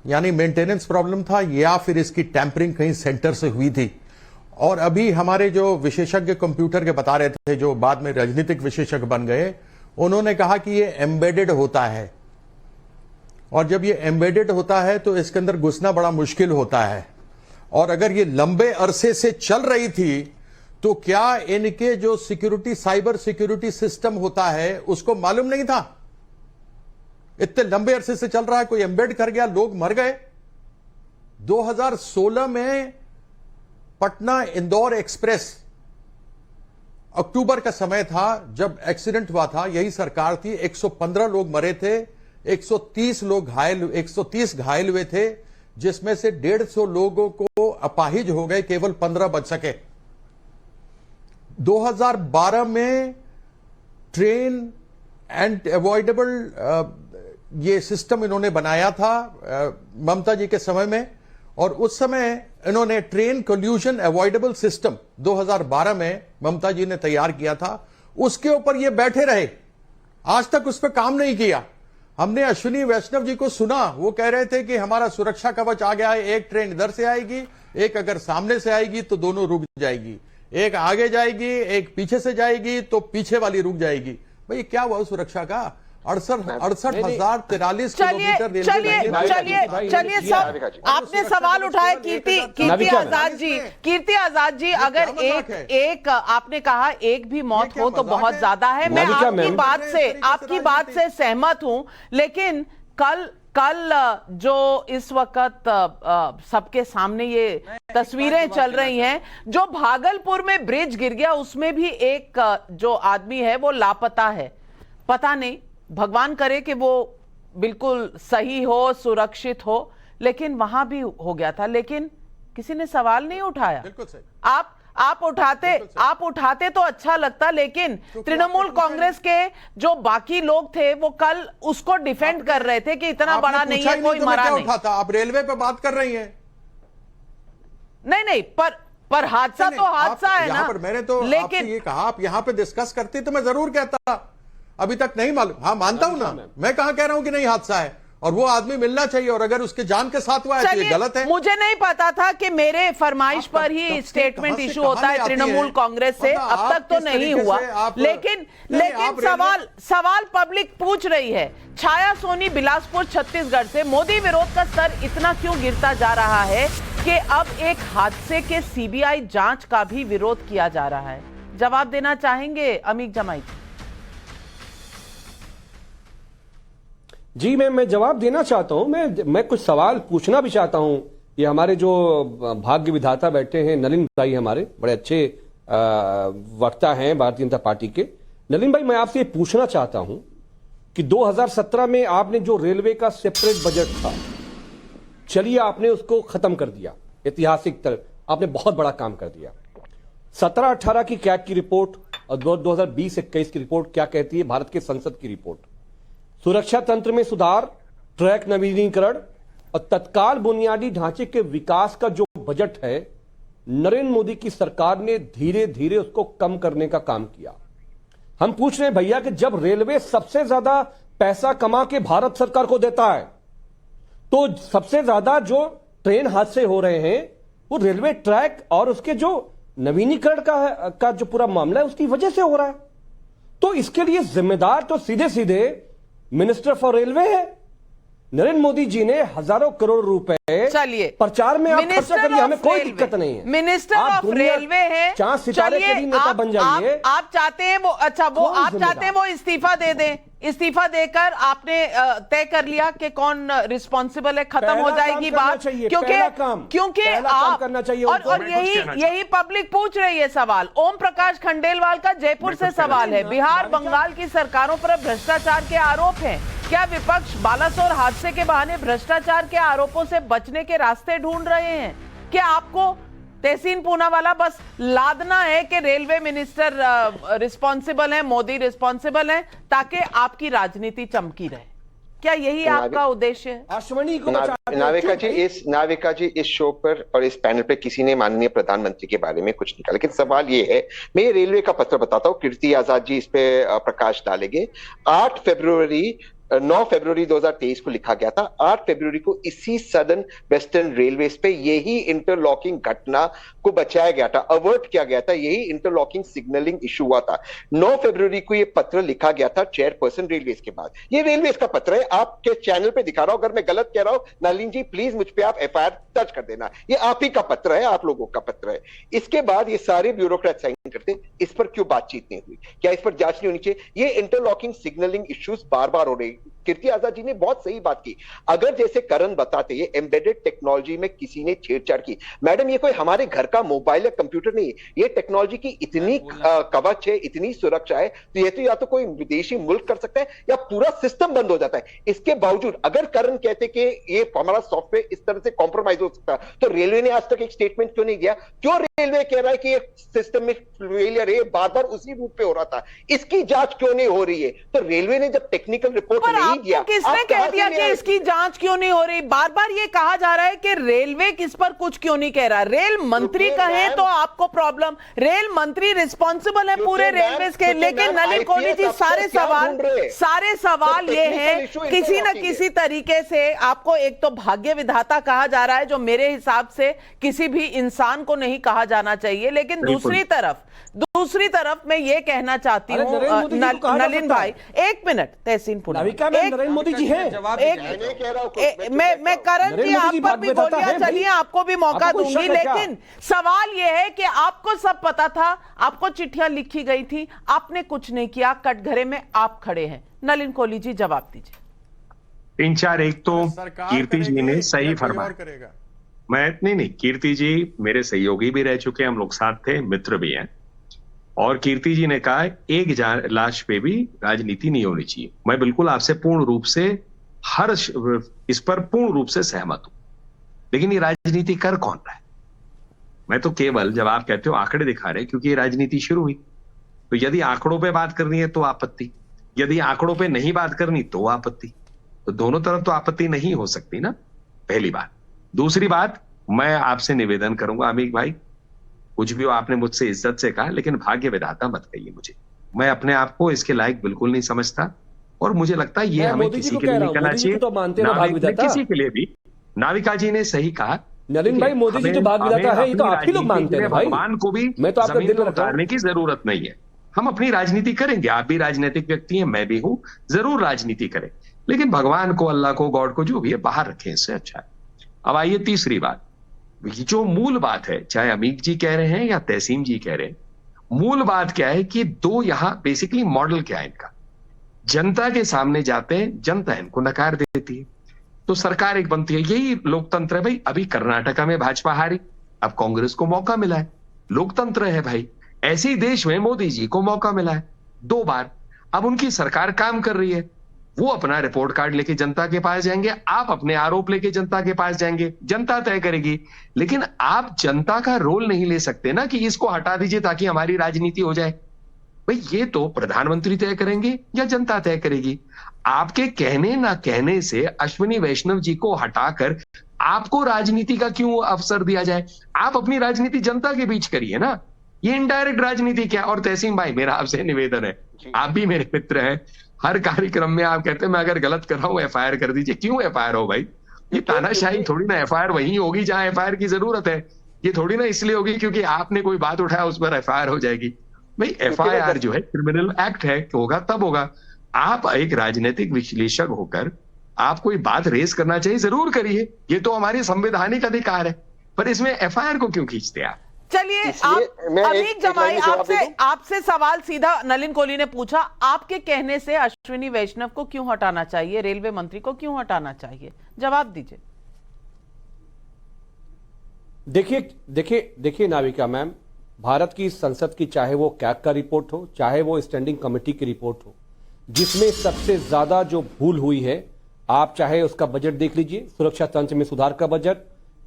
यानी मेंटेनेंस प्रॉब्लम था या फिर इसकी टैंपरिंग कहीं सेंटर से हुई थी। और अभी हमारे जो विशेषज्ञ कंप्यूटर के बता रहे थे, जो बाद में राजनीतिक विशेषज्ञ बन गए, उन्होंने कहा कि ये एम्बेडेड होता है, और जब ये एम्बेडेड होता है तो इसके अंदर घुसना बड़ा मुश्किल होता है। और अगर ये लंबे अरसे से चल रही थी तो क्या इनके जो सिक्योरिटी, साइबर सिक्योरिटी सिस्टम होता है, उसको मालूम नहीं था? इतने लंबे अरसे से चल रहा है, कोई एम्बेड कर गया, लोग मर गए। 2016 में पटना इंदौर एक्सप्रेस, अक्टूबर का समय था जब एक्सीडेंट हुआ था, यही सरकार थी, 115 लोग मरे थे, 130 घायल हुए थे, जिसमें से 150 लोगों को अपाहिज हो गए, केवल 15 बच सके। 2012 में ट्रेन एंड अवॉइडेबल ये सिस्टम इन्होंने बनाया था ममता जी के समय में, और उस समय इन्होंने ट्रेन कोल्यूशन अवॉइडेबल सिस्टम 2012 में ममता जी ने तैयार किया था। उसके ऊपर ये बैठे रहे, आज तक उस पर काम नहीं किया। हमने अश्विनी वैष्णव जी को सुना, वो कह रहे थे कि हमारा सुरक्षा कवच आ गया है, एक ट्रेन इधर से आएगी, एक अगर सामने से आएगी तो दोनों रुक जाएगी, एक आगे जाएगी, एक पीछे से जाएगी तो पीछे वाली रुक जाएगी। भाई क्या हुआ सुरक्षा का? 68,043 चलिए किलोमीटर चलिए चलिए सब आपने सवाल उठाया कीर्ति आजाद जी अगर एक आपने कहा एक भी मौत हो तो बहुत ज्यादा है। मैं आपकी बात से सहमत हूं, लेकिन कल जो इस वक्त सबके सामने ये तस्वीरें चल रही हैं, जो भागलपुर में ब्रिज गिर गया उसमें भी एक जो आदमी है वो लापता है। पता नहीं, भगवान करे कि वो बिल्कुल सही हो, सुरक्षित हो, लेकिन वहां भी हो गया था, लेकिन किसी ने सवाल नहीं उठाया। बिल्कुल सही। आप उठाते तो अच्छा लगता, लेकिन तृणमूल कांग्रेस के जो बाकी लोग थे वो कल उसको डिफेंड कर रहे थे कि इतना बड़ा नहीं है, कोई मरा नहीं। उठाता, आप रेलवे पे बात कर रही हैं। नहीं, पर हादसा तो हादसा है ना। पर मैंने तो लेकिन ये कहा आप यहां पे डिस्कस करती तो मैं जरूर कहता, अभी तक नहीं मालूम। हाँ, मानता हूं ना, मैं कहां कह रहा हूं कि नहीं हादसा है, और वो आदमी मिलना चाहिए, और अगर उसके जान के साथ हुआ है तो ये गलत है। मुझे नहीं पता था कि मेरे फरमाइश पर ही स्टेटमेंट इशू होता है तृणमूल कांग्रेस से, अब तक तो नहीं हुआ। लेकिन सवाल पब्लिक पूछ रही है। छाया सोनी बिलासपुर छत्तीसगढ़ से, मोदी विरोध का स्तर इतना क्यों गिरता जा रहा है कि अब एक हादसे के सीबीआई जांच का भी विरोध किया जा रहा है? जवाब देना चाहेंगे अमीक जमाई? जी मैं जवाब देना चाहता हूं। मैं कुछ सवाल पूछना भी चाहता हूं। ये हमारे जो भाग्य विधाता बैठे हैं, नलिन भाई हमारे बड़े अच्छे वक्ता हैं भारतीय जनता पार्टी के। नलिन भाई, मैं आपसे ये पूछना चाहता हूं कि 2017 में आपने जो रेलवे का सेपरेट बजट था, चलिए आपने उसको खत्म कर दिया, ऐतिहासिक तरह आपने बहुत बड़ा काम कर दिया। 17-18 की कैग की रिपोर्ट और 2020-21 की रिपोर्ट क्या कहती है, भारत के संसद की रिपोर्ट? सुरक्षा तंत्र में सुधार, ट्रैक नवीनीकरण और तत्काल बुनियादी ढांचे के विकास का जो बजट है, नरेंद्र मोदी की सरकार ने धीरे धीरे उसको कम करने का काम किया। हम पूछ रहे हैं भैया कि जब रेलवे सबसे ज्यादा पैसा कमा के भारत सरकार को देता है, तो सबसे ज्यादा जो ट्रेन हादसे हो रहे हैं वो रेलवे ट्रैक और उसके जो नवीनीकरण का जो पूरा मामला है उसकी वजह से हो रहा है। तो इसके लिए जिम्मेदार तो सीधे सीधे मिनिस्टर फॉर रेलवे है। नरेंद्र मोदी जी ने हजारों करोड़ रुपए चलिए प्रचार में आप खर्च करिए, हमें कोई दिक्कत नहीं है। मिनिस्टर ऑफ रेलवे है, 4 सितारे के भी नेता बन जाइए। आप चाहते हैं वो, अच्छा वो आप चाहते हैं वो इस्तीफा दे दें, इस्तीफा देकर आपने तय कर लिया कि कौन रिस्पॉन्सिबल है, खत्म हो जाएगी बात, क्योंकि आप करना चाहिए। और यही पब्लिक पूछ रही है सवाल। ओम प्रकाश खंडेलवाल का जयपुर से सवाल है, बिहार बंगाल की सरकारों पर भ्रष्टाचार के आरोप हैं, क्या विपक्ष बालासोर हादसे के बहाने भ्रष्टाचार के आरोपों से बचने के रास्ते ढूंढ रहे हैं? क्या आपको तहसीन पूनावाला बस लादना है कि रेलवे मिनिस्टर रिस्पॉन्सिबल है, मोदी रिस्पॉन्सिबल है, ताकि आपकी राजनीति चमकी रहे? क्या यही आपका उद्देश्य है? अश्वनी को नाविका जी इस शो पर और इस पैनल पे किसी ने माननीय प्रधानमंत्री के बारे में कुछ नहीं कहा, लेकिन सवाल ये है, मैं ये रेलवे का पत्र बताता हूँ, कीर्ति आजाद जी इस पे प्रकाश डालेंगे। 9 फरवरी 2023 को लिखा गया था। 8 फरवरी को इसी सदर्न वेस्टर्न रेलवेज पे यही इंटरलॉकिंग घटना को बचाया गया था, अवर्ट किया गया था, यही इंटरलॉकिंग सिग्नलिंग इशू हुआ था। 9 फरवरी को ये पत्र लिखा गया था चेयरपर्सन रेलवेज के बाद। ये रेलवेज का पत्र है, आपके चैनल पे दिखा रहा हूं, अगर मैं गलत कह रहा हूं नलिन जी प्लीज मुझ पे आप एफआईआर दर्ज कर देना। ये आप ही का पत्र है, आप लोगों का पत्र है। इसके बाद ये सारे ब्यूरोक्रेट साइन करते, इस पर क्यों बातचीत नहीं हुई? क्या इस पर जांच नहीं होनी चाहिए? ये इंटरलॉकिंग सिग्नलिंग इश्यूज बार बार हो रही। कीर्ति आजाद जी ने बहुत सही बात की, अगर जैसे करण बताते ये एम्बेडेड टेक्नोलॉजी में किसी ने छेड़छाड़ की, मैडम ये कोई हमारे घर का मोबाइल या कंप्यूटर नहीं है, ये टेक्नोलॉजी की इतनी कवच है, इतनी सुरक्षा है, तो ये तो या तो कोई विदेशी मुल्क कर सकता है या पूरा सिस्टम बंद हो जाता है। इसके बावजूद अगर करण कहते कि ये हमारा सॉफ्टवेयर इस तरह से कॉम्प्रोमाइज हो सकता है, तो रेलवे ने आज तक एक स्टेटमेंट क्यों नहीं दिया? क्यों रेलवे कह रहा है कि ये सिस्टम में फेलियर है, बार बार उसी रूट पे हो रहा था, इसकी जांच क्यों नहीं हो रही है? तो रेलवे ने जब टेक्निकल रिपोर्ट नहीं किया। आपको किसने आप कह कहाँ दिया से कि ले आए? इसकी जांच क्यों नहीं हो रही? बार बार ये कहा जा रहा है कि रेलवे किस पर कुछ क्यों नहीं कह रहा। रेल मंत्री क्योंकि कहे मैम- तो आपको प्रॉब्लम, रेल मंत्री रिस्पॉन्सिबल है पूरे क्योंकि मैम- रेलवे के। क्योंकि लेकिन मैम नलिन कोहली जी IPS सारे अफसर क्या सवाल ढूंढ रहे हैं? ये technical हैं issue किसी न interlocking किसी तरीके से आपको एक तो भाग्य विधाता कहा जा रहा है, जो मेरे हिसाब से किसी भी इंसान को नहीं कहा जाना चाहिए। लेकिन दूसरी तरफ मैं ये कहना चाहती अरे हूँ नरेंद्र मोदी जी को कहा जा नलिन सकता भाई, एक मिनट तहसीन पुनिया, नाविका में नरेंद्र मोदी जी हैं। मैंने कह रहा हूं मैं करण जी नरेंद्र आप मोदी जी पर बात भी बताता गोलियां है चली भाई। आपको भी मौका आपको दूंगी, शक है क्या? लेकिन सवाल यह है कि आपको सब पता था, आपको चिट्ठियां लिखी गई थी, आपने कुछ नहीं किया, कटघरे में आप खड़े हैं। नलिन कोहली जी जवाब दीजिए। 3-4 एक तो सरकार कीर्ति जी करेगी ने या सही कोई फरमाया। और करेगा? मैं नहीं, कीर्ति जी मेरे सहयोगी भी रह चुके हैं, हम लोग साथ थे, मित्र भी हैं। और कीर्ति जी ने कहा एक लाश पे भी राजनीति नहीं होनी चाहिए। मैं बिल्कुल आपसे पूर्ण रूप से इस पर पूर्ण रूप से सहमत हूं। लेकिन ये राजनीति कर कौन रहा है? मैं तो केवल, जब आप कहते हो आंकड़े दिखा रहे, क्योंकि ये राजनीति शुरू हुई, तो यदि आंकड़ों पे बात करनी है तो आपत्ति, यदि आंकड़ों पे नहीं बात करनी तो आपत्ति। तो दोनों तरफ तो आपत्ति नहीं हो सकती ना, पहली बात। दूसरी बात, मैं आपसे निवेदन करूंगा अमीक भाई, कुछ भी हो, आपने मुझसे इज्जत से कहा, लेकिन भाग्य विधाता मत कहिए मुझे। मैं अपने आप को इसके लायक बिल्कुल नहीं समझता, और मुझे लगता है ये हमें किसी के लिए नहीं करना चाहिए। तो मानते हैं भाग्य विधाता, किसी के लिए भी। नाविका जी ने सही कहा, नलिन भाई, मोदी जी तो भाग्य विधाता है, ये तो आप ही लोग मानते हैं भाई। भगवान को भी मैं तो आपका जमीन दिल में में रखा हूं। उतारने की जरूरत नहीं है। हम अपनी राजनीति करेंगे, आप भी राजनीतिक व्यक्ति हैं, मैं भी हूं, जरूर राजनीति करें, लेकिन भगवान को, अल्लाह को, गॉड को, जो भी है बाहर रखें, इससे अच्छा है। अब आइए तीसरी बात, जो मूल बात है, चाहे अमीक जी कह रहे हैं या तहसीन जी कह रहे हैं, मूल बात क्या है कि दो यहां बेसिकली मॉडल क्या है इनका। जनता के सामने जाते हैं, जनता इनको नकार देती है, तो सरकार एक बनती है। यही लोकतंत्र है भाई। अभी कर्नाटका में भाजपा हारी, अब कांग्रेस को मौका मिला है, लोकतंत्र है भाई। ऐसे ही देश में मोदी जी को मौका मिला है 2 बार, अब उनकी सरकार काम कर रही है। वो अपना रिपोर्ट कार्ड लेके जनता के पास जाएंगे, आप अपने आरोप लेके जनता के पास जाएंगे, जनता तय करेगी। लेकिन आप जनता का रोल नहीं ले सकते ना कि इसको हटा दीजिए ताकि हमारी राजनीति हो जाए। भाई ये तो प्रधानमंत्री तय करेंगे या जनता तय करेगी। आपके कहने ना कहने से अश्विनी वैष्णव जी को हटाकर आपको राजनीति का क्यों अवसर दिया जाए? आप अपनी राजनीति जनता के बीच करिए ना, ये इनडायरेक्ट राजनीति क्या? और तहसीन भाई, मेरा आपसे निवेदन है, आप भी मेरे मित्र हैं, हर कार्यक्रम में आप कहते हैं मैं अगर गलत कर रहा हूं FIR कर दीजिए। क्यों FIR हो भाई? ये तानाशाही थोड़ी ना, FIR वहीं होगी जहां FIR की जरूरत है। ये थोड़ी ना इसलिए होगी क्योंकि आपने कोई बात उठाया उस पर FIR हो जाएगी। भाई FIR जो है क्रिमिनल एक्ट है, होगा तब होगा। आप एक राजनीतिक विश्लेषक होकर आप कोई बात रेस करना चाहिए, जरूर करिए, ये तो हमारी संवैधानिक अधिकार है, पर इसमें FIR को क्यों खींचते आप? चलिए, अमीक जमाई, आपसे सवाल सीधा नलिन कोहली ने पूछा, आपके कहने से अश्विनी वैष्णव को क्यों हटाना चाहिए, रेलवे मंत्री को क्यों हटाना चाहिए? जवाब दीजिए। देखिए नाविका मैम, भारत की संसद की, चाहे वो कैग का रिपोर्ट हो, चाहे वो स्टैंडिंग कमेटी की रिपोर्ट हो, जिसमें सबसे ज्यादा जो भूल हुई है, आप चाहे उसका बजट देख लीजिए, सुरक्षा तंत्र में सुधार का बजट,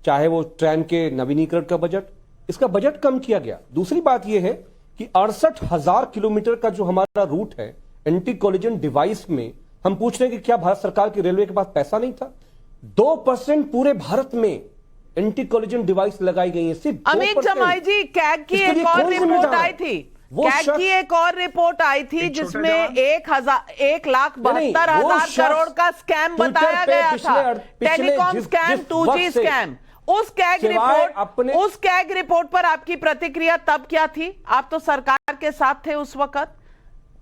चाहे वो ट्रेन के नवीनीकरण का बजट, इसका बजट कम किया गया। दूसरी बात यह है कि 68,000 किलोमीटर का जो हमारा रूट है एंटी कोलिजन डिवाइस में, हम पूछ रहे हैं कि क्या भारत सरकार की रेलवे के पास पैसा नहीं था? 2% पूरे भारत में एंटी कोलिजन डिवाइस लगाई गई है, सिर्फ 2%। अमीक जमाई जी, कैग की एक और रिपोर्ट आई थी, कैग की एक और रिपोर्ट आई थी जिसमें 1,72,000 करोड़ का स्कैम बताया गया था, टेलीकॉम स्कैम, 2G स्कैम। उस कैग रिपोर्ट पर आपकी प्रतिक्रिया तब क्या थी? आप तो सरकार के साथ थे उस वक्त।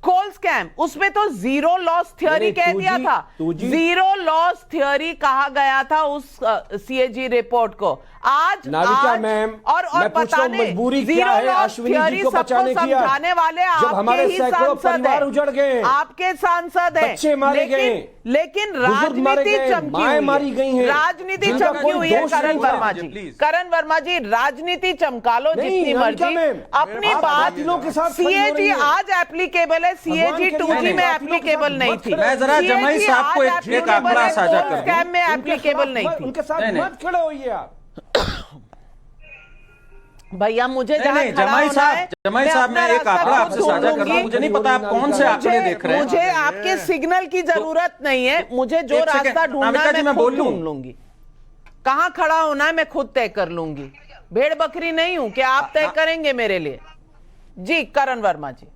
कोल स्कैम, उसमें तो जीरो लॉस थियोरी कह दिया था, जीरो लॉस थियोरी कहा गया था उस CAG रिपोर्ट को। आज मैम, और बताने जीरो लॉस थियोरी सबको समझाने वाले आपके ही सांसद हैं, उजड़ गए, आपके सांसद हैं, बच्चे मारे गए, लेकिन राजनीति चमकी हुई है, राजनीति चमकी हुई है। करण वर्मा जी, राजनीति चमका लो जितनी मर्जी, अपनी बात CAG आज एप्लीकेबल है, CAG 2G में एप्लीकेबल नहीं थी। मैं जरा जमाई साहब को एक आंकड़ा साझा कर दूं, स्कैम में एप्लीकेबल नहीं थी। उनके साथ मत खड़े होइए आप। भैया मुझे नहीं नहीं, जमाई साहब मैं एक आंकड़ा आपसे साझा कर रहा हूं, मुझे नहीं पता आप कौन से आंकड़े देख रहे हैं। मुझे आपके सिग्नल की जरूरत नहीं है, मुझे जो रास्ता ढूंढना है मैं खुद ढूंढ लूंगी। कहां खड़ा होना है मैं खुद तय कर लूंगी, भेड़ बकरी नहीं हूं कि आप तय करेंगे मेरे लिए। जी करण वर्मा जी,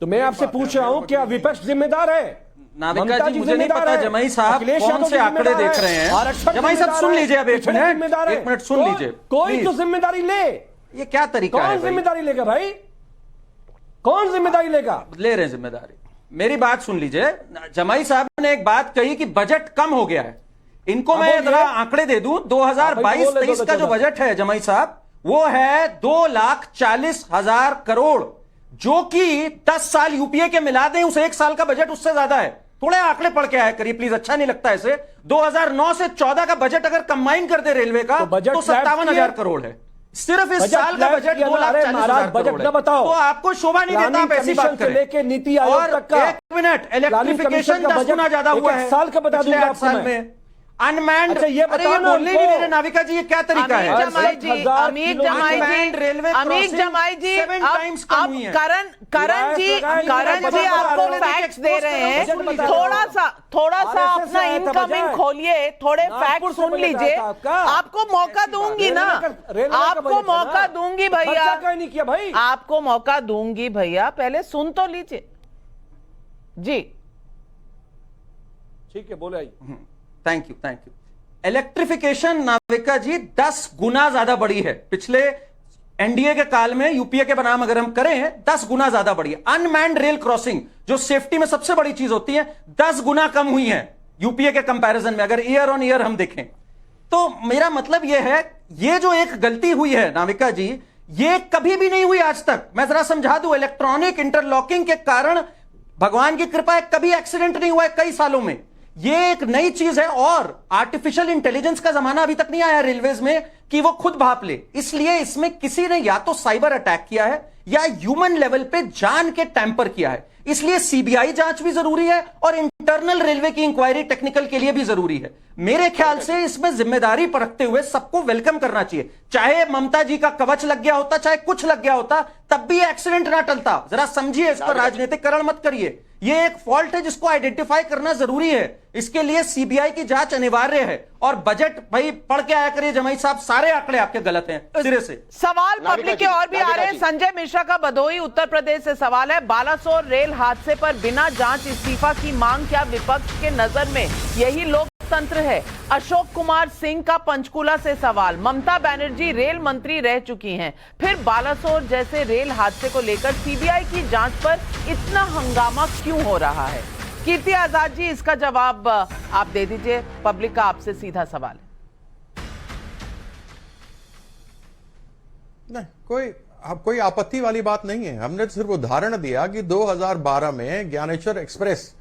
तो मैं आपसे पूछ रहा हूं क्या विपक्ष जिम्मेदार है? नाविका जी मुझे नहीं पता जमाई साहब कौन से आंकड़े देख रहे हैं। जमाई साहब सुन लीजिए, अब एक मिनट सुन लीजिए। कोई तो जिम्मेदारी ले। ये क्या तरीका है? कौन जिम्मेदारी लेगा भाई? कौन जिम्मेदारी लेगा? ले रहे हैं जिम्मेदारी। मेरी बात सुन लीजिए, जमाई साहब ने एक बात कही कि बजट कम हो गया है। इनको मैं जरा आंकड़े दे दूं, 2022-23 का जो बजट है जमाई साहब, वो है 2,40,000 करोड़, जो कि 10 साल यूपीए के मिला दें उस एक साल का बजट उससे ज्यादा है। थोड़े आंकड़े पढ़ के आया करिए प्लीज, अच्छा नहीं लगता ऐसे। 2009 से 14 का बजट अगर कंबाइन कर दे रेलवे का तो 57,000 करोड़ है। सिर्फ इस साल का बजट 2,40,000 करोड़ है। तो आपको शोभा नहीं देता आप ऐसी बात करें। लेके नीति आयोग तक का, एक मिनट, इलेक्ट्रिफिकेशन 10 गुना ज्यादा हुआ है साल का बता दूंगा आपको में। अनमैन्ड, अच्छा ये बताओ ना, बोलने नहीं दे रहे नाविका जी, ये क्या तरीका है? अमीर जमाई जी, अमीर जमाई जी, अब करण जी आपको फैक्ट्स दे रहे हैं। थोड़ा सा अपना इनकमिंग खोलिए, थोड़े फैक्ट सुन लीजिए। आपको मौका दूंगी ना, आपको मौका दूंगी भैया, नहीं किया भाई, आपको मौका दूंगी भैया, पहले सुन तो लीजिए जी। ठीक है, बोले आई। Thank you. इलेक्ट्रिफिकेशन नाविका जी 10 गुना ज्यादा बढ़ी है पिछले एनडीए के काल में। यूपीए के बनाम अगर हम करें 10 गुना ज्यादा बढ़ी है। अनमैन्ड रेल क्रॉसिंग जो सेफ्टी में सबसे बड़ी चीज होती है, 10 गुना कम हुई है यूपीए के कंपैरिजन में, अगर ईयर ऑन ईयर हम देखें। तो मेरा मतलब यह है, ये जो एक गलती हुई है नाविका जी, ये कभी भी नहीं हुई आज तक। मैं जरा समझा दूं, इलेक्ट्रॉनिक इंटरलॉकिंग के कारण भगवान की कृपा है कभी एक्सीडेंट नहीं हुआ है कई सालों में। ये एक नई चीज है, और आर्टिफिशियल इंटेलिजेंस का जमाना अभी तक नहीं आया रेलवेज में कि वो खुद भाप ले। इसलिए इसमें किसी ने या तो साइबर अटैक किया है या ह्यूमन लेवल पे जान के टैंपर किया है। इसलिए सीबीआई जांच भी जरूरी है और इंटरनल रेलवे की इंक्वायरी टेक्निकल के लिए भी जरूरी है। मेरे ख्याल से इसमें जिम्मेदारी परखते हुए सबको वेलकम करना चाहिए। चाहे ममता जी का कवच लग गया होता, चाहे कुछ लग गया होता, तब भी एक्सीडेंट ना टलता। जरा समझिए, इस पर राजनीतिकरण मत करिए। ये एक फॉल्ट है जिसको आइडेंटिफाई करना जरूरी है। इसके लिए सीबीआई की जांच अनिवार्य है। और बजट भाई पढ़ के आया करिए जमाई साहब, सारे आंकड़े आपके गलत हैं सिरे से। सवाल पब्लिक के और भी आ रहे हैं। संजय मिश्रा का भदोही उत्तर प्रदेश से सवाल है, बालासोर रेल हादसे पर बिना जांच इस्तीफा की मांग क्या विपक्ष के नजर में यही लोकतंत्र है? अशोक कुमार सिंह का पंचकुला से सवाल, ममता बनर्जी रेल मंत्री रह चुकी हैं, फिर बालासोर जैसे रेल हादसे को लेकर सीबीआई की जांच पर इतना हंगामा क्यों हो रहा है? कीर्ति आजाद जी, इसका जवाब आप दे दीजिए, पब्लिक का आपसे सीधा सवाल है। नहीं, कोई आपत्ति वाली बात नहीं है। हमने सिर्फ उदाहरण दिया कि 2012 में ज्ञानेश्वर एक्सप्रेस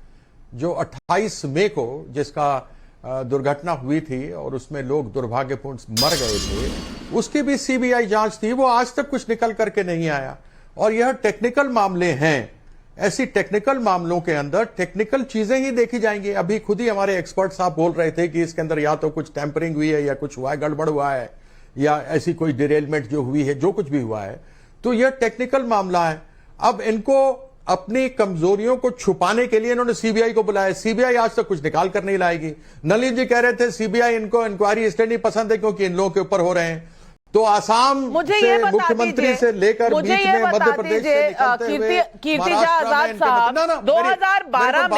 जो 28 मई को जिसका दुर्घटना हुई थी और उसमें लोग दुर्भाग्यपूर्ण मर गए थे, उसकी भी सीबीआई जांच थी, वो आज तक कुछ निकल करके नहीं आया। और यह टेक्निकल मामले हैं, ऐसी टेक्निकल मामलों के अंदर टेक्निकल चीजें ही देखी जाएंगी। अभी खुद ही हमारे एक्सपर्ट साहब बोल रहे थे कि इसके अंदर या तो कुछ टैंपरिंग हुई है या कुछ हुआ है, गड़बड़ हुआ है, या ऐसी कोई डिरेलमेंट जो हुई है, जो कुछ भी हुआ है, तो यह टेक्निकल मामला है। अब इनको अपनी कमजोरियों को छुपाने के लिए इन्होंने सीबीआई को बुलाया। सीबीआई आज तक कुछ निकाल कर नहीं लाएगी। नलिन जी कह रहे थे सीबीआई इनको इंक्वायरी इसलिए नहीं पसंद है क्योंकि इन लोगों के ऊपर हो रहे हैं। तो आसाम से मुख्यमंत्री से लेकर बीच में मध्य प्रदेश से निकलते हुए कीर्ति आजाद साहब 2012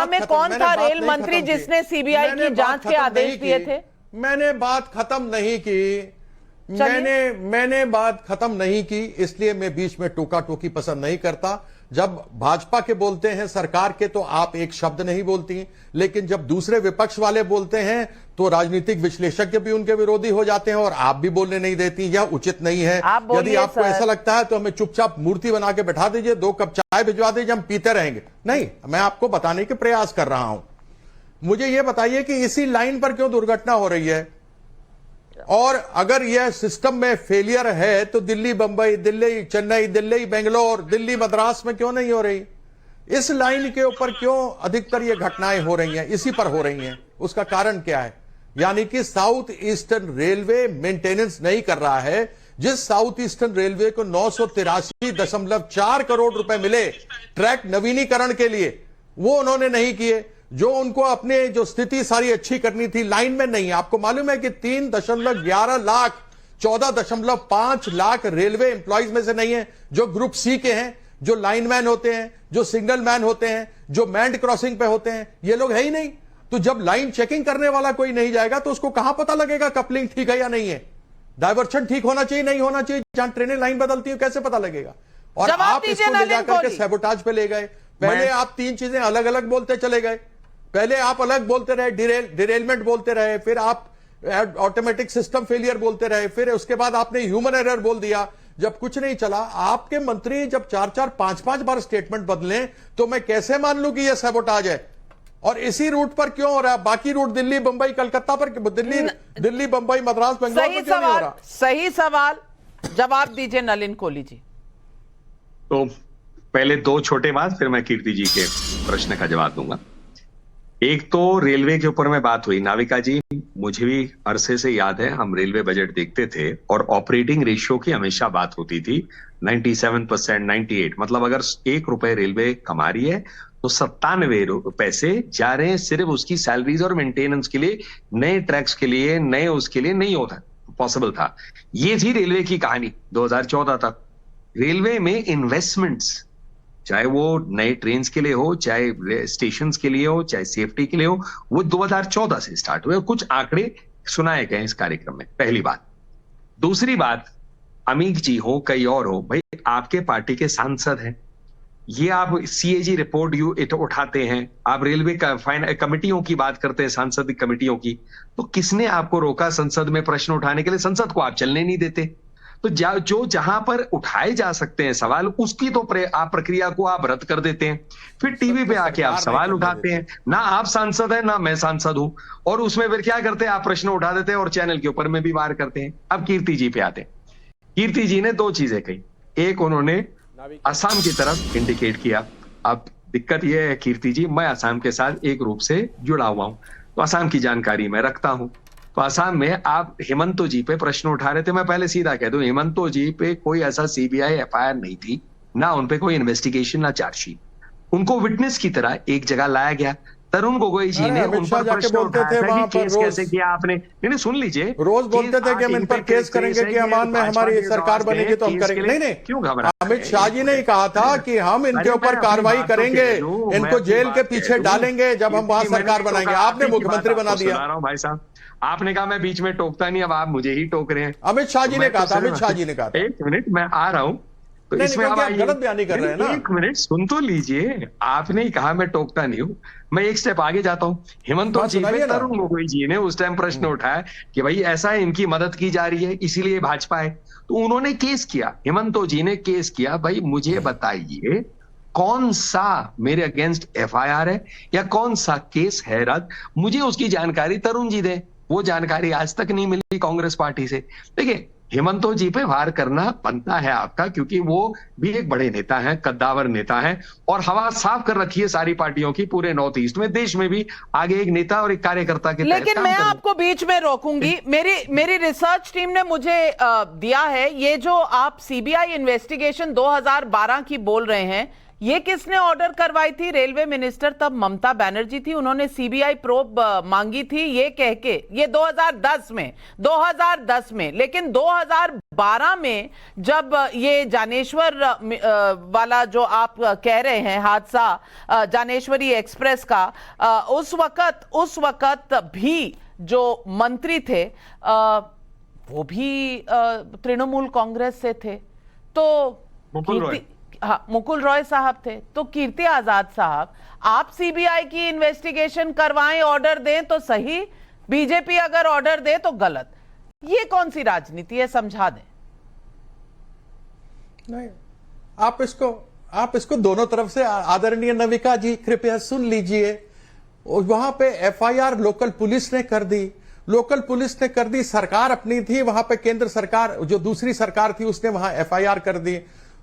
में कौन था रेल मंत्री जिसने सीबीआई की जांच के आदेश दिए थे? मैंने बात खत्म नहीं की, मैंने बात खत्म नहीं की, इसलिए मैं बीच में टोका टोकी पसंद नहीं करता। जब भाजपा के बोलते हैं, सरकार के, तो आप एक शब्द नहीं बोलती, लेकिन जब दूसरे विपक्ष वाले बोलते हैं तो राजनीतिक विश्लेषज्ञ भी उनके विरोधी हो जाते हैं और आप भी बोलने नहीं देती। यह उचित नहीं है। यदि आपको ऐसा लगता है तो हमें चुपचाप मूर्ति बना के बैठा दीजिए, 2 कप चाय भिजवा दीजिए, हम पीते रहेंगे। नहीं, मैं आपको बताने के प्रयास कर रहा हूं। मुझे यह बताइए कि इसी लाइन पर क्यों दुर्घटना हो रही है, और अगर यह सिस्टम में फेलियर है तो दिल्ली बंबई, दिल्ली चेन्नई, दिल्ली बेंगलोर, दिल्ली मद्रास में क्यों नहीं हो रही? इस लाइन के ऊपर क्यों अधिकतर ये घटनाएं हो रही हैं, इसी पर हो रही हैं? उसका कारण क्या है? यानी कि साउथ ईस्टर्न रेलवे मेंटेनेंस नहीं कर रहा है। जिस साउथ ईस्टर्न रेलवे को 983.4 करोड़ रुपए मिले ट्रैक नवीनीकरण के लिए, वो उन्होंने नहीं किए। जो उनको अपने जो स्थिति सारी अच्छी करनी थी, लाइनमैन नहीं। आपको मालूम है कि 3.11 लाख 14.5 लाख रेलवे एम्प्लॉइज में से नहीं है जो ग्रुप सी के हैं, जो लाइनमैन होते हैं, जो सिग्नल मैन होते हैं, जो मैंड क्रॉसिंग पे होते हैं, ये लोग है ही नहीं। तो जब लाइन चेकिंग करने वाला कोई नहीं जाएगा तो उसको कहां पता लगेगा कपलिंग ठीक है या नहीं है, डाइवर्शन ठीक होना चाहिए नहीं होना चाहिए, जहां ट्रेनें लाइन बदलती है कैसे पता लगेगा। और आप इसको ले जाकर के सैबोटाज पे ले गए। पहले आप 3 चीजें अलग अलग बोलते चले गए। पहले आप अलग बोलते रहे, डिरेलमेंट बोलते रहे, फिर आप ऑटोमेटिक सिस्टम फेलियर बोलते रहे, फिर उसके बाद आपने ह्यूमन एरर बोल दिया। जब कुछ नहीं चला, आपके मंत्री जब 4-4, 5-5 बार स्टेटमेंट बदलें तो मैं कैसे मान लूं कि यह सैबोटाज है। और इसी रूट पर क्यों हो रहा है, बाकी रूट दिल्ली बंबई कलकत्ता पर, दिल्ली बंबई मद्रास बेंगलोर पर क्यों नहीं हो रहा? सही सवाल, जवाब दीजिए नलिन कोहली जी। तो पहले 2 छोटे बात, फिर मैं कीर्ति जी के प्रश्न का जवाब दूंगा। एक तो रेलवे के ऊपर में बात हुई, नाविका जी मुझे भी अरसे से याद है, हम रेलवे बजट देखते थे और ऑपरेटिंग रेशियो की हमेशा बात होती थी 97%, 98, मतलब अगर 1 रुपए रेलवे कमा रही है तो 97 पैसे जा रहे हैं सिर्फ उसकी सैलरीज और मेंटेनेंस के लिए, नए ट्रैक्स के लिए, नए उसके लिए नहीं होता पॉसिबल था। ये थी रेलवे की कहानी 2014 तक। रेलवे में इन्वेस्टमेंट्स, चाहे वो नए ट्रेन के लिए हो, चाहे स्टेशन के लिए हो, चाहे सेफ्टी के लिए हो, वो 2014 से स्टार्ट हुए। कुछ आंकड़े सुनाए गए इस कार्यक्रम में, पहली बात। दूसरी बात, अमीक जी हो कई और हो, भाई आपके पार्टी के सांसद हैं, ये आप सीएजी रिपोर्ट उठाते हैं, आप रेलवे का कमेटियों की बात करते हैं, सांसद कमेटियों की, तो किसने आपको रोका संसद में प्रश्न उठाने के लिए? संसद को आप चलने नहीं देते। तो जो जहां पर उठाए जा सकते हैं सवाल, उसकी तो आप प्रक्रिया को आप रद्द कर देते हैं। फिर टीवी पे आके आप सवाल उठाते हैं, ना आप सांसद हैं ना मैं सांसद हूं, और उसमें फिर क्या करते हैं, आप प्रश्न उठा देते हैं और चैनल के ऊपर में भी वार करते हैं। अब कीर्ति जी पे आते हैं। कीर्ति जी ने 2 चीजें कही। एक, उन्होंने असम की तरफ इंडिकेट किया। अब दिक्कत यह है कीर्ति जी, मैं असम के साथ एक रूप से जुड़ा हुआ हूं, तो असम की जानकारी मैं रखता हूं। तो असम में आप हेमंतो जी पे प्रश्न उठा रहे थे। मैं पहले सीधा कह दूं, हेमंतो जी पे कोई ऐसा सीबीआई एफआईआर नहीं थी, ना उन पे कोई इन्वेस्टिगेशन, ना चार्जशीट। उनको विटनेस की तरह एक जगह लाया गया। तरुण गोगोई जी ने उन पर प्रश्न उठाया था कि केस कैसे किया आपने। नहीं, सुन लीजिए, रोज बोलते थे कि हम इन पर केस करेंगे कि अमान में हमारी सरकार बनेगी तो हम करेंगे। नहीं, क्यों घबरा? अमित शाह जी ने कहा था कि हम इनके ऊपर कार्रवाई करेंगे, इनको जेल के पीछे डालेंगे जब हम वहां सरकार बनाएंगे। आपने मुख्यमंत्री बना दिया। भाई साहब, आपने कहा मैं बीच में टोकता नहीं, अब आप मुझे ही टोक रहे हैं। अमित शाह जी ने कहा था, अमित शाह जी ने कहा था। 1 मिनट, मैं आ रहा हूं। तो इसमें आप गलत बयानी कर रहे हैं ना। 1 मिनट सुन तो लीजिए। आपने ही कहा मैं टोकता नहीं हूं, मैं एक स्टेप आगे जाता हूं। हेमंतो जी पे तरुण गोगोई जी ने उस टाइम प्रश्न उठाया कि भाई ऐसा इनकी मदद की जा रही है इसीलिए भाजपा है, तो उन्होंने केस किया, हेमंतो जी ने केस किया। भाई मुझे बताइए कौन सा मेरे अगेंस्ट एफआईआर है या कौन सा केस है रद्द, मुझे उसकी जानकारी तरुण जी दे। वो जानकारी आज तक नहीं मिली कांग्रेस पार्टी से। देखिए, हेमंतो जी पे वार करना बनता है आपका, क्योंकि वो भी एक बड़े नेता हैं, कद्दावर नेता हैं, और हवा साफ कर रखी है सारी पार्टियों की, पूरे नॉर्थ ईस्ट में, देश में भी आगे एक नेता और एक कार्यकर्ता के। लेकिन मैं आपको बीच में रोकूंगी। मेरी रिसर्च टीम ने मुझे दिया है, ये जो आप सीबीआई इन्वेस्टिगेशन 2012 की बोल रहे हैं, ये किसने ऑर्डर करवाई थी? रेलवे मिनिस्टर तब ममता बनर्जी थी। उन्होंने सीबीआई प्रोब मांगी थी ये कह के, ये 2010 में। लेकिन 2012 में जब ये जानेश्वर वाला जो आप कह रहे हैं हादसा, जानेश्वरी एक्सप्रेस का, उस वक्त भी जो मंत्री थे वो भी तृणमूल कांग्रेस से थे। तो मुकुल रॉय साहब थे। तो कीर्ति आजाद साहब, आप सीबीआई की इन्वेस्टिगेशन करवाएं, ऑर्डर दें तो सही, बीजेपी अगर ऑर्डर दे तो गलत। ये कौन सी राजनीति है, समझा दें। नहीं, आप इसको दोनों तरफ से, आदरणीय नविका जी कृपया सुन लीजिए। वहां पे एफआईआर लोकल पुलिस ने कर दी, सरकार अपनी थी, वहां पे केंद्र सरकार जो दूसरी सरकार थी उसने वहां एफआईआर कर दी।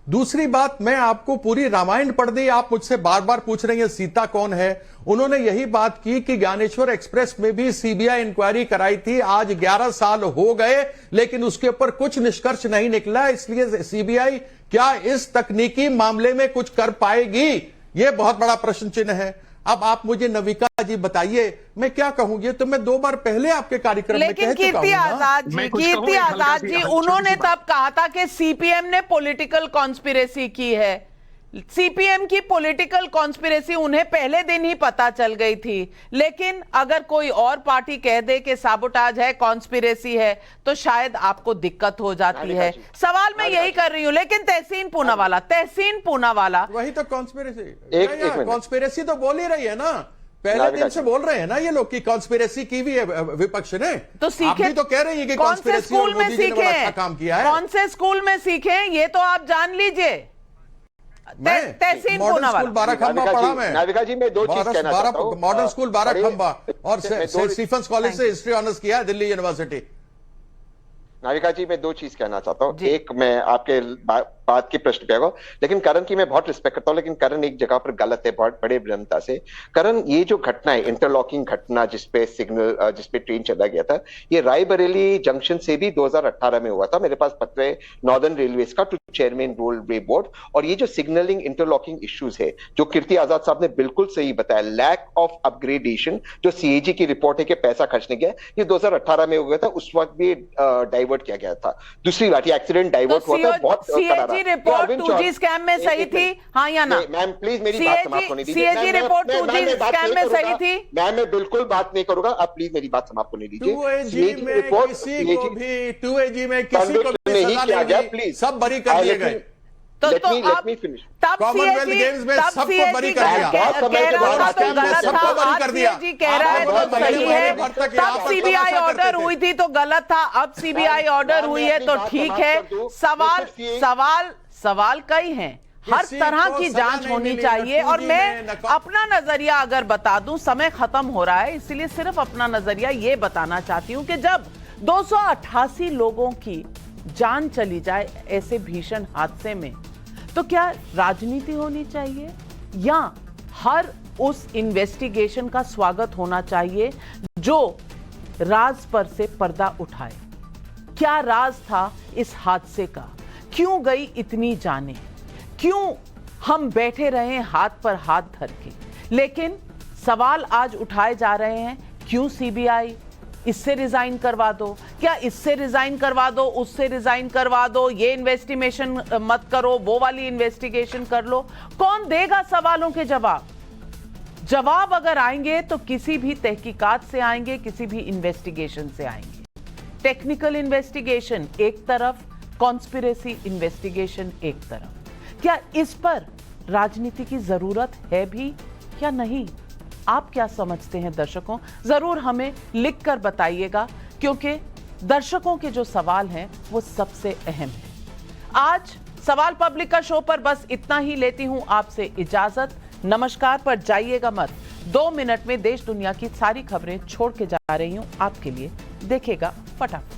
दूसरी बात, मैं आपको पूरी रामायण पढ़ दी, आप मुझसे बार बार पूछ रही हैं सीता कौन है। उन्होंने यही बात की कि ज्ञानेश्वर एक्सप्रेस में भी सीबीआई इंक्वायरी कराई थी, आज 11 साल हो गए लेकिन उसके ऊपर कुछ निष्कर्ष नहीं निकला। इसलिए सीबीआई क्या इस तकनीकी मामले में कुछ कर पाएगी, यह बहुत बड़ा प्रश्न चिन्ह है। अब आप मुझे नविका जी बताइए, मैं क्या कहूंगी, तो मैं 2 बार पहले आपके कार्यक्रम में कह चुका हूं ना। कीर्ति आजाद जी उन्होंने तब कहा था कि सीपीएम ने पॉलिटिकल कॉन्स्पिरेसी की है। सीपीएम की पॉलिटिकल कॉन्स्पिरेसी उन्हें पहले दिन ही पता चल गई थी, लेकिन अगर कोई और पार्टी कह दे कि साबोटाज है, कॉन्स्पिरेसी है, तो शायद आपको दिक्कत हो जाती है। सवाल मैं यही कर रही हूं, लेकिन तहसीन पूनावाला वही तो कॉन्स्पिरेसी, कॉन्स्पिरेसी तो बोल ही रही है ना, पहले दिन से बोल रहे हैं ना ये लोग की कॉन्स्पिरेसी की भी है विपक्ष ने। तो सीखे, आप भी तो कह रही है कि कौन से स्कूल में सीखे, काम किया है, कौन से स्कूल में सीखे, ये तो आप जान लीजिए। तहसीन स्कूल बाराखंबा पढ़ा मैं, नाविका जी मैं 2 चीज कहना चाहता हूं। मॉडर्न स्कूल बाराखंबा और स्टीफेंस कॉलेज से हिस्ट्री ऑनर्स किया है दिल्ली यूनिवर्सिटी। नाविका जी मैं 2 चीज कहना चाहता हूं। एक, मैं आपके बात की प्रश्न किया, लेकिन करण की मैं बहुत रिस्पेक्ट करता हूं, लेकिन करण एक जगह पर गलत है बहुत बड़े विनम्रता से। करण, ये जो घटना है, इंटरलॉकिंग घटना जिसपे ट्रेन चला गया था, ये रायबरेली जंक्शन से भी 2018 में हुआ था। मेरे पास पत्र है नॉर्दर्न रेलवेज का टू चेयरमैन रेलवे बोर्ड। और ये जो सिग्नलिंग इंटरलॉकिंग इश्यूज है, जो कीर्ति आजाद साहब ने बिल्कुल सही बताया, लैक ऑफ अपग्रेडेशन, जो सीएजी की रिपोर्ट है कि पैसा खर्चने गया, ये 2018 में हुआ था, उस वक्त भी डाइवर्ट किया गया था। दूसरी बात, ये एक्सीडेंट डाइवर्ट हुआ था, बहुत रिपोर्ट 2G स्कैम में सही थी, हाँ या ना? मैम प्लीज मेरी बात समाप्त होने दीजिए। सीएजी रिपोर्ट 2G स्कैम में सही थी। मैम मैं बिल्कुल बात नहीं करूंगा, आप प्लीज मेरी बात समाप्त होने दीजिए। 2AG में किसी को भी 2AG में किसी को भी सजा नहीं गया, प्लीज सब बरी कर दिए गए। तो आप तब कॉमनवेल्थ गेम्स में सबको बरी कर दिया, सबको बरी कर दिया। कह रहा है तो सही है, तब सीबीआई ऑर्डर हुई थी तो गलत था, अब सीबीआई ऑर्डर हुई है तो ठीक है। सवाल कई हैं, हर तरह की जांच होनी चाहिए। और मैं अपना नजरिया अगर बता दूं, समय खत्म हो रहा है, इसलिए सिर्फ अपना नजरिया ये बताना चाहती हूं कि जब 288 लोगों की जान चली जाए ऐसे भीषण हादसे में, तो क्या राजनीति होनी चाहिए या हर उस इन्वेस्टिगेशन का स्वागत होना चाहिए जो राज पर से पर्दा उठाए? क्या राज था इस हादसे का? क्यों गई इतनी जानें? क्यों हम बैठे रहे हाथ पर हाथ धर के? लेकिन सवाल आज उठाए जा रहे हैं, क्यों सीबीआई? इससे रिजाइन करवा दो, क्या इससे रिजाइन करवा दो, उससे रिजाइन करवा दो, ये इन्वेस्टिगेशन मत करो, वो वाली इन्वेस्टिगेशन कर लो। कौन देगा सवालों के जवाब? जवाब अगर आएंगे तो किसी भी तहकीकात से आएंगे, किसी भी इन्वेस्टिगेशन से आएंगे। टेक्निकल इन्वेस्टिगेशन एक तरफ, कॉन्स्पिरेसी इन्वेस्टिगेशन एक तरफ। क्या इस पर राजनीति की जरूरत है भी या नहीं? आप क्या समझते हैं दर्शकों? जरूर हमें लिखकर बताइएगा, क्योंकि दर्शकों के जो सवाल हैं वो सबसे अहम है। आज सवाल पब्लिक का शो पर बस इतना ही लेती हूं आपसे इजाजत। नमस्कार पर जाइएगा मत, 2 मिनट में देश दुनिया की सारी खबरें छोड़ के जा रही हूं आपके लिए, देखेगा फटाफट।